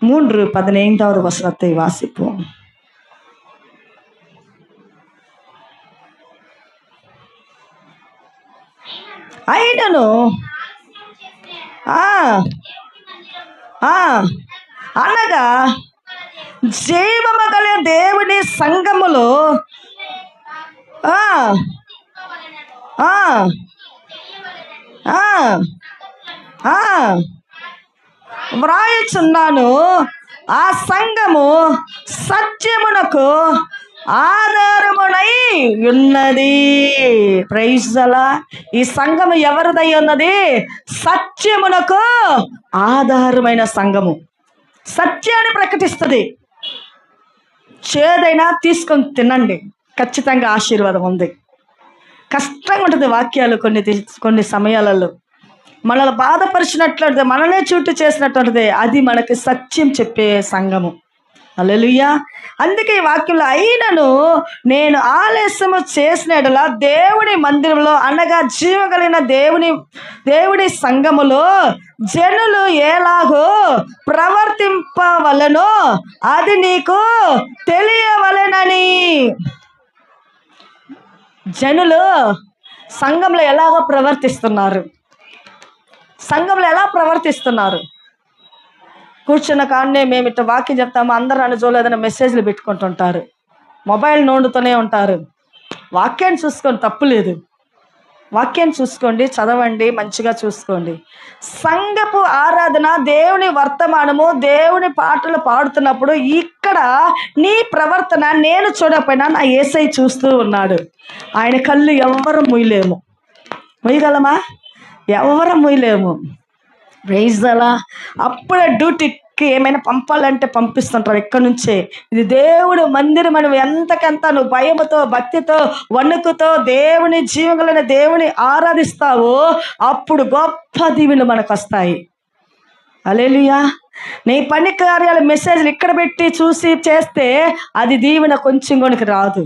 3:15 వాసిపు. అయినను అనగా జీవము గల దేవుని సంఘములో వ్రాయుచున్నాను. ఆ సంఘము సత్యమునకు ఆధారమునై ఉన్నది. ప్రైజ్ అలా. ఈ సంఘము ఎవరిదై ఉన్నది? సత్యమునకు ఆధారమైన సంఘము. సత్యాన్ని ప్రకటిస్తుంది. చేదైనా తీసుకొని తినండి, ఖచ్చితంగా ఆశీర్వాదం ఉంది. కష్టంగా ఉంటుంది వాక్యాలు కొన్ని సమయాలలో. మనల్ని బాధపరిచినట్లుంటుంది, మననే చుట్టూ చేసినట్టుంటుంది. అది మనకి సత్యం చెప్పే సంఘము. హల్లెలూయా. అందుకే ఈ వాక్యంలో అయినను నేను ఆలస్యము చేసిన యెడల దేవుని మందిరంలో అనగా జీవగలిగిన దేవుని సంఘములో జనులు ఎలాగో ప్రవర్తింపవలెనో అది నీకు తెలియవలెనని. జనులు సంఘంలో ఎలాగో ప్రవర్తిస్తున్నారు. సంఘంలో ఎలా ప్రవర్తిస్తున్నారు? కూర్చున్న కాడనే మేము ఇట్లా వాక్యం చెప్తాము, అందరూ అనుకోలేదని మెసేజ్లు పెట్టుకుంటుంటారు, మొబైల్ నోడుతూనే ఉంటారు. వాక్యాన్ని చూసుకోండి, తప్పులేదు. వాక్యాన్ని చూసుకోండి, చదవండి, మంచిగా చూసుకోండి. సంఘపు ఆరాధన, దేవుని వర్తమానము, దేవుని పాటలు పాడుతున్నప్పుడు ఇక్కడ నీ ప్రవర్తన నేను చూడకపోయినా నా యేసయ్య చూస్తూ ఉన్నాడు. ఆయన కళ్ళు ఎవ్వరు మూయలేము. మూయగలమా? ఎవరు మూయలేము. ప్రైజ్ అలా. అప్పుడే డ్యూటీకి ఏమైనా పంపాలంటే పంపిస్తుంటారు ఎక్కడి నుంచే. ఇది దేవుడు మందిరం అని ఎంతకంత నువ్వు భయముతో, భక్తితో, వణుకుతో దేవుని జీవగలైన దేవుని ఆరాధిస్తావో అప్పుడు గొప్ప దీవెనలు మనకు వస్తాయి. హల్లెలూయా. నీ పని కార్యాలు మెసేజ్లు ఇక్కడ పెట్టి చూసి చేస్తే అది దీవెన కొంచెం కొనికి రాదు.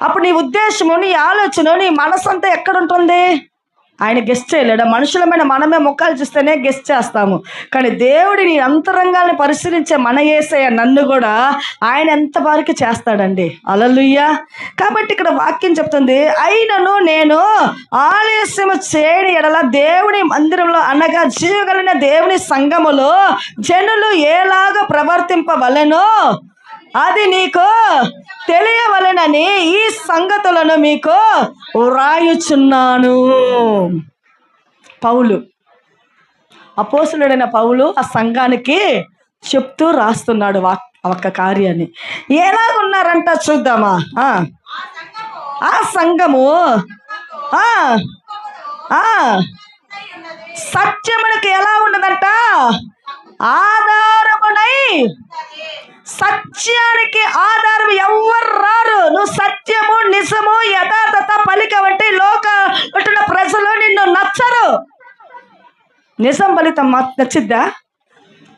అప్పుడు నీ ఉద్దేశము, నీ ఆలోచన, నీ మనసంతా ఎక్కడుంటుంది? ఆయన గెస్ట్ చేయలేడు. మనుషులమైన మనమే ముఖాలు చూస్తేనే గెస్ట్ చేస్తాము, కానీ దేవుడిని అంతరంగాల్ని పరిశీలించే మన యేసయ్య నన్ను కూడా ఆయన ఎంతవరకు చేస్తాడండి. హల్లెలూయా. కాబట్టి ఇక్కడ వాక్యం చెప్తుంది, అయినను నేను ఆలస్యము చేయని యెడల దేవుని మందిరంలో అనగా జీవగలిగిన దేవుని సంఘములో జనులు ఎలాగ ప్రవర్తింపవలెనో అది నీకు తెలియవలెనని ఈ సంగతులను మీకు వ్రాయుచున్నాను. పౌలు, అపోస్తలుడైన పౌలు ఆ సంఘానికి చెప్తూ రాస్తున్నాడు ఒక్క కార్యాన్ని. ఎలాగున్నారంట చూద్దామా? ఆ సంఘము సత్యమునకు ఎలా ఉన్నదంట? ఆధారమునై. సత్యానికి ఆధారం ఎవ్వరు రారు. నువ్వు సత్యము, నిజము, యథార్థత పలికవంటే లోకంలో ప్రజలు నిన్ను నచ్చరు. నిజం ఫలితం నచ్చిద్దా?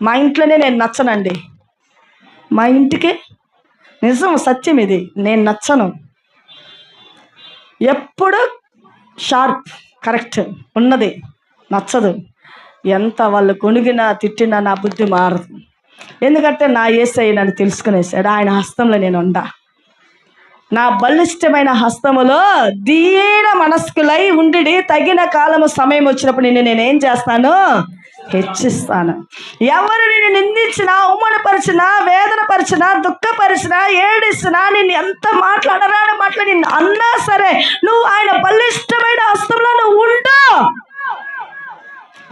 మా ఇంట్లోనే నేను నచ్చనండి. మా ఇంటికి నిజం, సత్యం ఇది నేను నచ్చను. ఎప్పుడు షార్ప్, కరెక్ట్ ఉన్నది నచ్చదు. ఎంత వాళ్ళు కొనిగినా తిట్టినా నా బుద్ధి మారదు. ఎందుకంటే నా యేసయ్య నన్ను తెలుసుకునేసాడు. ఆయన హస్తంలో నేను ఉండా. నా బలిష్టమైన హస్తములో దీన మనస్కులై ఉండి తగిన కాలము సమయం వచ్చినప్పుడు నేనేం చేస్తాను? హెచ్చిస్తాను. ఎవరు నిన్ను నిందించినా, అవమానపరిచినా, వేదనపరిచినా, దుఃఖపరిచినా, ఏడిసినా, నిన్ను ఎంత మాట్లాడరాని మాట్లాడి అన్నా సరే నువ్వు ఆయన బలిష్టమైన హస్తంలో నువ్వు ఉండు.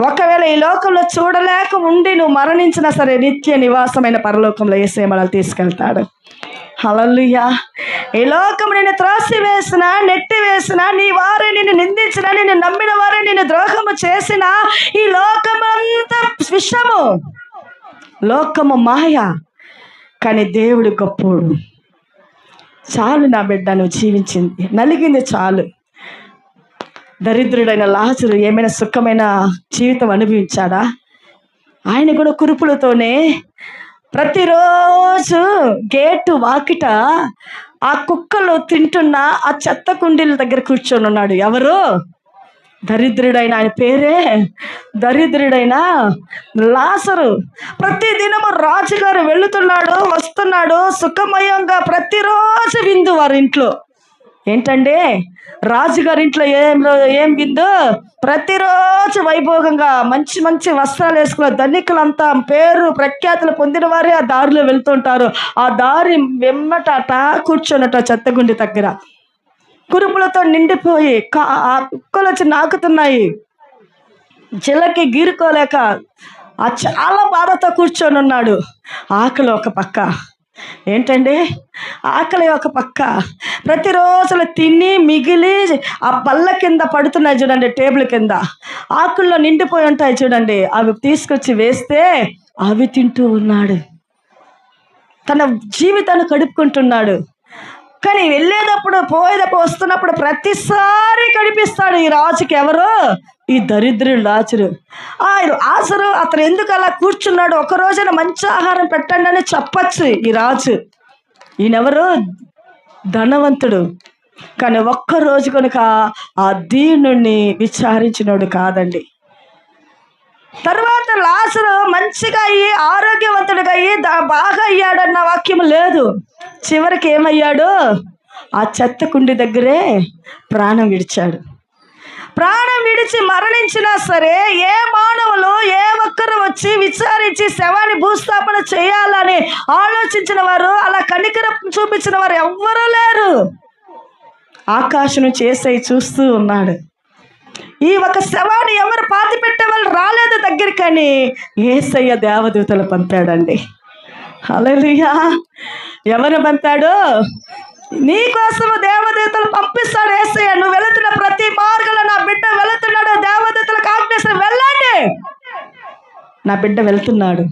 ఒకవేళ ఈ లోకంలో చూడలేక ఉండి నువ్వు మరణించినా సరే నిత్య నివాసమైన పరలోకంలో యేసయ్య మనల్ని తీసుకెళ్తాడు. హల్లెలూయా. ఈ లోకం నిన్ను త్రోసి వేసినా, నెట్టి వేసినా, నీ వారే నిన్ను నిందించినా, నిన్ను నమ్మిన వారే నిన్ను ద్రోహము చేసినా, ఈ లోకమంతా విషము, లోకము మాయ, కానీ దేవుడు గొప్పోడు. చాలు నా బిడ్డ నువ్వు జీవించింది, నలిగింది చాలు. దరిద్రుడైన లాజరు ఏమైనా సుఖమైన జీవితం అనుభవించాడా? ఆయన కూడా కురుపులతోనే ప్రతిరోజు గేటు వాకిట ఆ కుక్కలు తింటున్న ఆ చెత్త కుండీల దగ్గర కూర్చొని ఉన్నాడు. ఎవరు? దరిద్రుడైన, ఆయన పేరే దరిద్రుడైన లాజరు. ప్రతి దినము రాజుగారు వెళుతున్నాడు, వస్తున్నాడు, సుఖమయంగా ప్రతిరోజు విందు వారి ఇంట్లో. ఏంటంటే రాజుగారి ఇంట్లో ఏం విందు? ప్రతిరోజు వైభోగంగా మంచి మంచి వస్త్రాలు వేసుకున్న ధనికులంతా, పేరు ప్రఖ్యాతులు పొందిన వారే ఆ దారిలో వెళ్తుంటారు. ఆ దారి వెమ్మట కూర్చొనట చెత్తగుండి దగ్గర కురుపులతో నిండిపోయి ఆ కుక్కలు వచ్చి నాకుతున్నాయి. చిలకి గీరుకోలేక చాలా బాధతో కూర్చొని ఉన్నాడు. ఆకలి ఒక పక్క, ఏంటండి ఆకలి ఒక పక్క. ప్రతిరోజులు తిని మిగిలి ఆ పళ్ళ కింద పడుతున్నాయి చూడండి, టేబుల్ కింద ఆకుల్లో నిండిపోయి ఉంటాయి చూడండి, అవి తీసుకొచ్చి వేస్తే అవి తింటూ ఉన్నాడు. తన జీవితాన్ని గడుపుకుంటున్నాడు. కానీ వెళ్ళేటప్పుడు, పోయేటప్పుడు, వస్తున్నప్పుడు ప్రతిసారి కనిపిస్తాడు ఈ రాజుకి. ఎవరు? ఈ దరిద్రుడు లాజరు. ఆ లాజరు అతను ఎందుకు అలా కూర్చున్నాడు? ఒక రోజైనా మంచి ఆహారం పెట్టండి అని చెప్పచ్చు ఈ రాజు. ఈయనెవరు? ధనవంతుడు. కానీ ఒక్కరోజు కనుక ఆ దీనుణ్ణి విచారించినోడు కాదండి. తర్వాత లాజరు మంచిగా అయ్యి, ఆరోగ్యవంతుడిగా అయ్యి, బాగా అయ్యాడన్న వాక్యం లేదు. చివరికి ఏమయ్యాడు? ఆ చెత్త కుండి దగ్గరే ప్రాణం విడిచాడు. ప్రాణం విడిచి మరణించినా సరే ఏ మానవులు, ఏ ఒక్కరు వచ్చి విచారించి శవాన్ని భూస్థాపన చేయాలని ఆలోచించిన వారు, అలా కనికరం చూపించిన వారు ఎవ్వరూ లేరు. ఆకాశం నుంచి యేసయ్య చూస్తూ ఉన్నాడు. ఈ ఒక శవాన్ని ఎవరు పాతి పెట్టే వాళ్ళు రాలేదు దగ్గరికి, అని యేసయ్య దేవదూతలు పంపాడండి. హల్లెలూయా. ఎవరు పంపాడు? నీ కోసము దేవదూతలు పంపిస్తాడు యేసయ్య. నువ్వు వెళుతున్న ప్రతి మార్గంలో నా బిడ్డ వెళుతున్నాడు, దేవదూతలకు ఆజ్ఞాపిస్తాడు, వెళ్ళండి, నా బిడ్డ వెళ్తున్నాడు,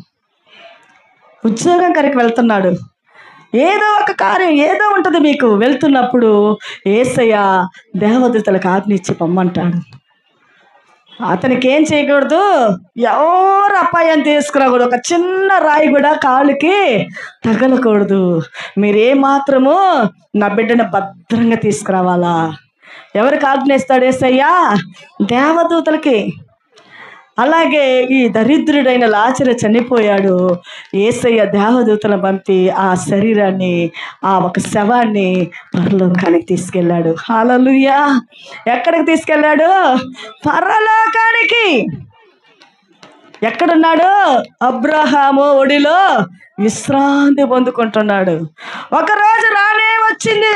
ఉద్యోగం కరికి వెళ్తున్నాడు, ఏదో ఒక కార్యం ఏదో ఉంటుంది మీకు. వెళ్తున్నప్పుడు యేసయ్య దేవదూతలకు ఆజ్ఞ ఇచ్చి పొమ్మంటాడు. అతనికి ఏం చేయకూడదు? ఎవరు అపాయం తీసుకురాకూడదు. ఒక చిన్న రాయి కూడా కాలుకి తగలకూడదు. మీరేమాత్రము నా బిడ్డను భద్రంగా తీసుకురావాలా. ఎవరికి ఆజ్ఞయిస్తాడు యేసయ్య? దేవదూతలకి. అలాగే ఈ దరిద్రుడైన లాజరు చనిపోయాడు. యేసయ్య దేవదూతలను పంపి ఆ శరీరాన్ని, ఆ ఒక శవాన్ని పరలోకానికి తీసుకెళ్ళాడు. హల్లెలూయా. ఎక్కడికి తీసుకెళ్ళాడు? పరలోకానికి. ఎక్కడున్నాడు? అబ్రహాము ఒడిలో విశ్రాంతి పొందుకుంటున్నాడు. ఒకరోజు రానే వచ్చింది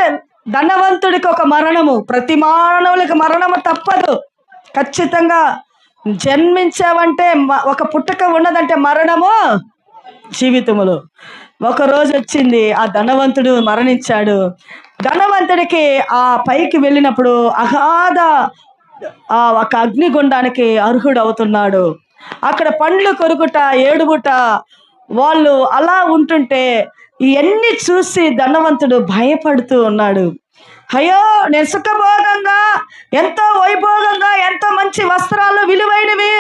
ధనవంతుడికి ఒక మరణము. ప్రతి మానవులకి మరణము తప్పదు. ఖచ్చితంగా జన్మించావంటే, ఒక పుట్టుక ఉన్నదంటే మరణము జీవితములో. ఒకరోజు వచ్చింది, ఆ ధనవంతుడు మరణించాడు. ధనవంతుడికి ఆ పైకి వెళ్ళినప్పుడు అగాధ ఆ ఒక అగ్నిగుండానికి అర్హుడు అవుతున్నాడు. అక్కడ పండ్లు కొరుకుట, ఏడుగుట, వాళ్ళు అలా ఉంటుంటే ఇవన్నీ చూసి ధనవంతుడు భయపడుతూ ఉన్నాడు. అయ్యో, నేను సుఖభోగంగా, ఎంతో వైభోగంగా, ఎంతో మంచి వస్త్రాలు, విలువైనవి,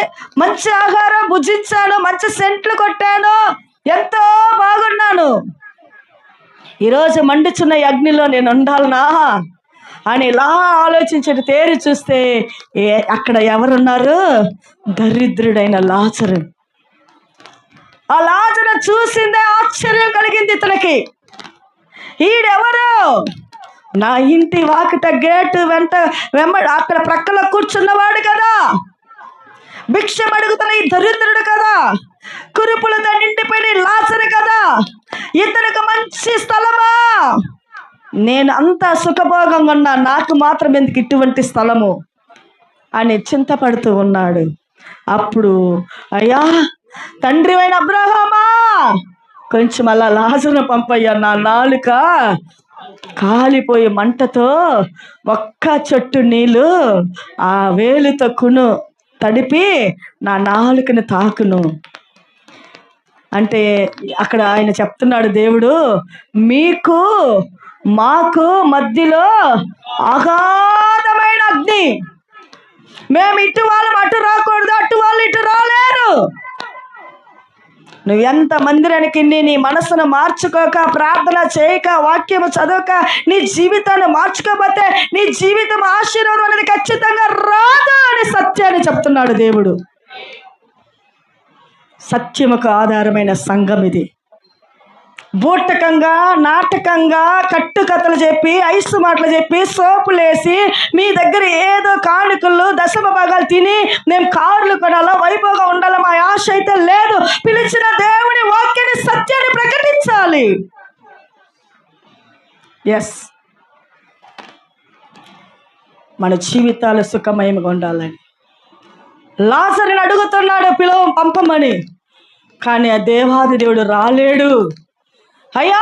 మంచి ఆహారం భుజించాను, మంచి సెంట్లు కొట్టాను, ఎంతో బాగున్నాను, ఈరోజు మండుచున్న అగ్నిలో నేను ఉండాలనా అని ఇలా ఆలోచించి తేరి చూస్తే అక్కడ ఎవరున్నారు? దరిద్రుడైన లాజరు. ఆ లాజరు చూసిందే ఆశ్చర్యం కలిగింది ఇతనికి. ఈడెవరు? నా ఇంటి వాకిట గేటు అక్కడ ప్రక్కలో కూర్చున్నవాడు కదా, భిక్షం అడుగుతున్న ఈ దరిద్రుడు కదా, కురుపులతో నిండిపోయిన లాజరు కదా, ఇతనికి మంచి స్థలమా, నేను అంత సుఖభోగంగా ఉన్నా, నాకు మాత్రం ఎందుకు ఇటువంటి స్థలము అని చింతపడుతూ ఉన్నాడు. అప్పుడు అయ్యా తండ్రి అయిన అబ్రహామా, కొంచెం అలా లాజరును పంపయ్యా, నా నాలుక కాలిపోయి మంటతో ఒక్క చెట్టు నీళ్ళు ఆ వేలుతో తడిపి నా నాలుకని తాకును అంటే అక్కడ ఆయన చెప్తున్నాడు, దేవుడు మీకు మాకు మధ్యలో అగాధమైన అగ్ని, మేము ఇటు వాళ్ళం అటు రాకూడదు, అటు వాళ్ళు ఇటు రాలేరు. నువ్వు ఎంత మందిరానికి నీ మనసును మార్చుకోక, ప్రార్థన చేయక, వాక్యము చదవక, నీ జీవితాన్ని మార్చుకోకపోతే నీ జీవితం ఆశీర్వాదం అనేది ఖచ్చితంగా రాదు అని సత్యాన్ని చెప్తున్నాడు దేవుడు. సత్యముకు ఆధారమైన సంఘం ఇది. బూటకంగా, నాటకంగా, కట్టుకథలు చెప్పి, ఐసు మాటలు చెప్పి, సోపులేసి, మీ దగ్గర ఏదో కానుకలు, దశమ భాగాలు తిని మేము కార్లు కొనాలా, వైభవంగా ఉండాలా, మా ఆశ అయితే లేదు. పిలిచిన దేవుని వాక్యాన్ని, సత్యాన్ని ప్రకటించాలి. ఎస్, మన జీవితాలు సుఖమయంగా ఉండాలని లాజరుని అడుగుతున్నాడు పంపమని, కానీ ఆ దేవాది దేవుడు రాలేడు. అయ్యా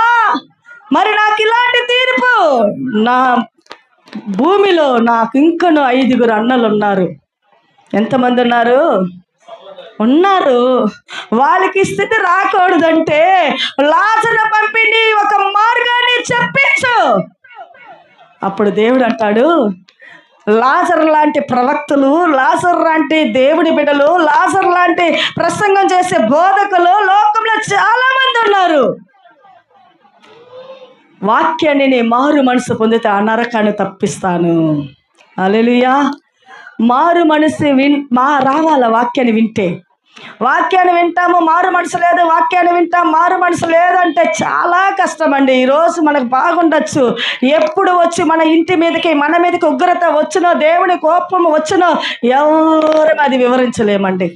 మరి నాకు ఇలాంటి తీర్పు, నా భూమిలో నాకు ఇంకను 5 అన్నలు ఉన్నారు. ఎంతమంది ఉన్నారు? వాళ్ళకి స్థితి రాకూడదంటే లాజరును పంపి నీ ఒక మార్గాన్ని చెప్పించు. అప్పుడు దేవుడు అంటాడు, లాజరు లాంటి ప్రవక్తలు, లాజరు లాంటి దేవుడి బిడ్డలు, లాజరు లాంటి ప్రసంగం చేసే బోధకులు లోకంలో చాలా మంది ఉన్నారు. వాక్యాన్ని నీ మారు మనసు పొందితే ఆ నరకాన్ని తప్పిస్తాను. హల్లెలూయా. మారు మనసు రావాల. వాక్యాన్ని వింటే, వాక్యాన్ని వింటాము, మారు మనసు లేదు, వాక్యాన్ని వింటాం, మారు మనసు లేదంటే చాలా కష్టం అండి. ఈరోజు మనకు బాగుండొచ్చు, ఎప్పుడు వచ్చి మన ఇంటి మీదకి, మన మీదకి ఉగ్రత వచ్చినో, దేవుని కోపం వచ్చినో ఎవరు అది వివరించలేమండి.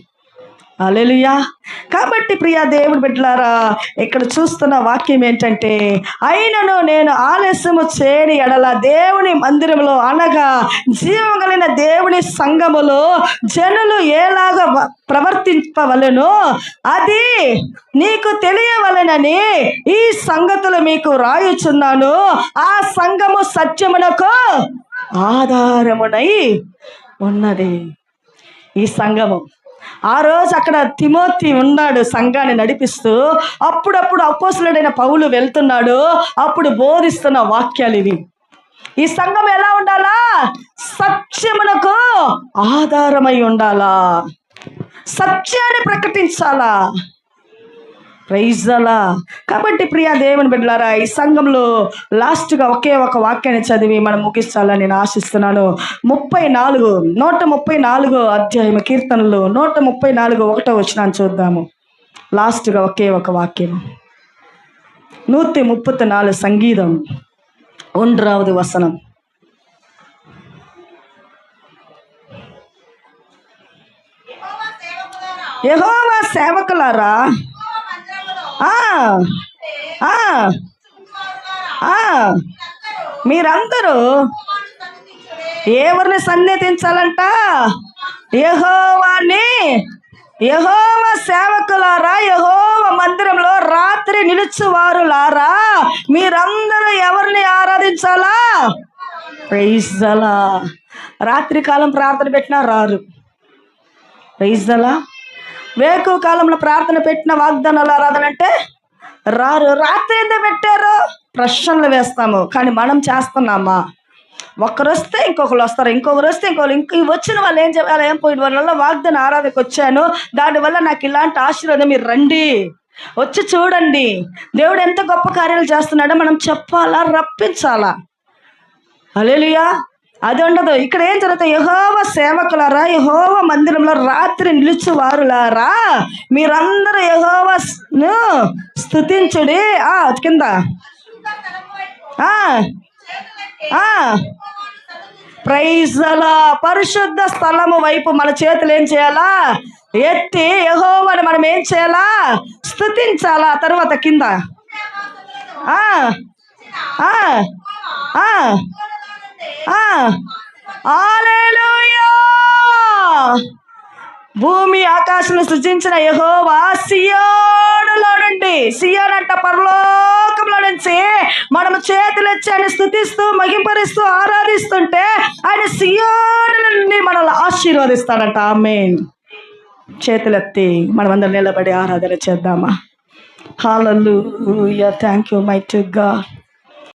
హల్లెలూయా. కాబట్టి ప్రియా దేవుడి బిడ్డలారా, ఇక్కడ చూస్తున్న వాక్యం ఏంటంటే, అయినను నేను ఆలస్యము చేయని ఎడల దేవుని మందిరంలో, అనగా జీవం కలిగిన దేవుని సంఘములో జనులు ఎలాగ ప్రవర్తింపవలెనో అది నీకు తెలియవలెనని ఈ సంగతులు మీకు రాయుచున్నాను. ఆ సంఘము సత్యమునకు ఆధారమునై ఉన్నది. ఈ సంఘము ఆ రోజు అక్కడ తిమోతి ఉన్నాడు సంఘాన్ని నడిపిస్తూ. అప్పుడప్పుడు అపోస్తలుడైన పౌలు వెళ్తున్నాడు, అప్పుడు బోధిస్తున్న వాక్యాలు ఇవి. ఈ సంఘం ఎలా ఉండాలా? సత్యమునకు ఆధారమై ఉండాలా, సత్యాన్ని ప్రకటించాలా. ప్రైజ్ అలా. కాబట్టి ప్రియా దేవుని బిడ్డలారా, ఈ సంఘంలో లాస్ట్గా ఒకే ఒక వాక్యాన్ని చదివి మనం ముగిస్తాలని నేను ఆశిస్తున్నాను. 134 అధ్యాయం కీర్తనలు 134 1వ వచనాన్ని చూద్దాము. లాస్ట్గా ఒకే ఒక వాక్యం. 134 సంగీతం 1వ వచనం. యెహోవా సేవకులారా, మీరందరూ ఎవరిని సన్నిధించాలంట? యెహోవాని. యెహోవా సేవకులారా, యెహోవా మందిరంలో రాత్రి నిలుచువారులారా, మీరందరూ ఎవరిని ఆరాధించాలా? ప్రైజ్ అలా. రాత్రి కాలం ప్రార్థన పెట్టినా రారు. ప్రైజ్ అలా. వేకువ కాలంలో ప్రార్థన పెట్టిన వాగ్దానాలు ఆరాధన అంటే రారు. రాత్రి ఎందుకు పెట్టారు? ప్రశ్నలు వేస్తాము, కానీ మనం చేస్తున్నామా? ఒకరు వస్తే ఇంకొకరు వస్తారు, ఇంకొకరు వస్తే ఇంకొకరు, వచ్చిన వాళ్ళు ఏం చెప్పాలి, ఏం పోయిన వాళ్ళ వాగ్దాన ఆరాధనకు వచ్చాను, దానివల్ల నాకు ఇలాంటి ఆశీర్వాదం, మీరు రండి, వచ్చి చూడండి, దేవుడు ఎంత గొప్ప కార్యాలు చేస్తున్నాడో మనం చెప్పాలా, రప్పించాలా. హల్లెలూయా. అది ఉండదు. ఇక్కడ ఏం జరుగుతుంది? యెహోవా సేవకులారా, యెహోవా మందిరంలో రాత్రి నిలుచువారులారా, మీరందరూ యెహోవాను స్తుతించుడి. కింద ఆ ప్రైజ్ అలా పరిశుద్ధ స్థలము వైపు మన చేతులు ఏం చేయాలా? ఎత్తి యెహోవాని మనం ఏం చేయాలా? స్తుతించాలా. తర్వాత కింద ఆ ఆ ఆ ఆ హల్లెలూయా. భూమి ఆకాశం సృజించిన యెహోవా సియోనులో నుండి, సియోన్ అంట పరలోకంలో నుంచి మనము చేతులెచ్చి ఆయన స్తుతిస్తూ మహింపరిస్తూ ఆరాధిస్తుంటే ఆయన సియోను నుండి మనల్ని ఆశీర్వదిస్తాడంట. ఆమేన్. చేతులెత్తి మనమందరం నిలబడి ఆరాధన చేద్దామా? Hallelujah. Thank you mighty God.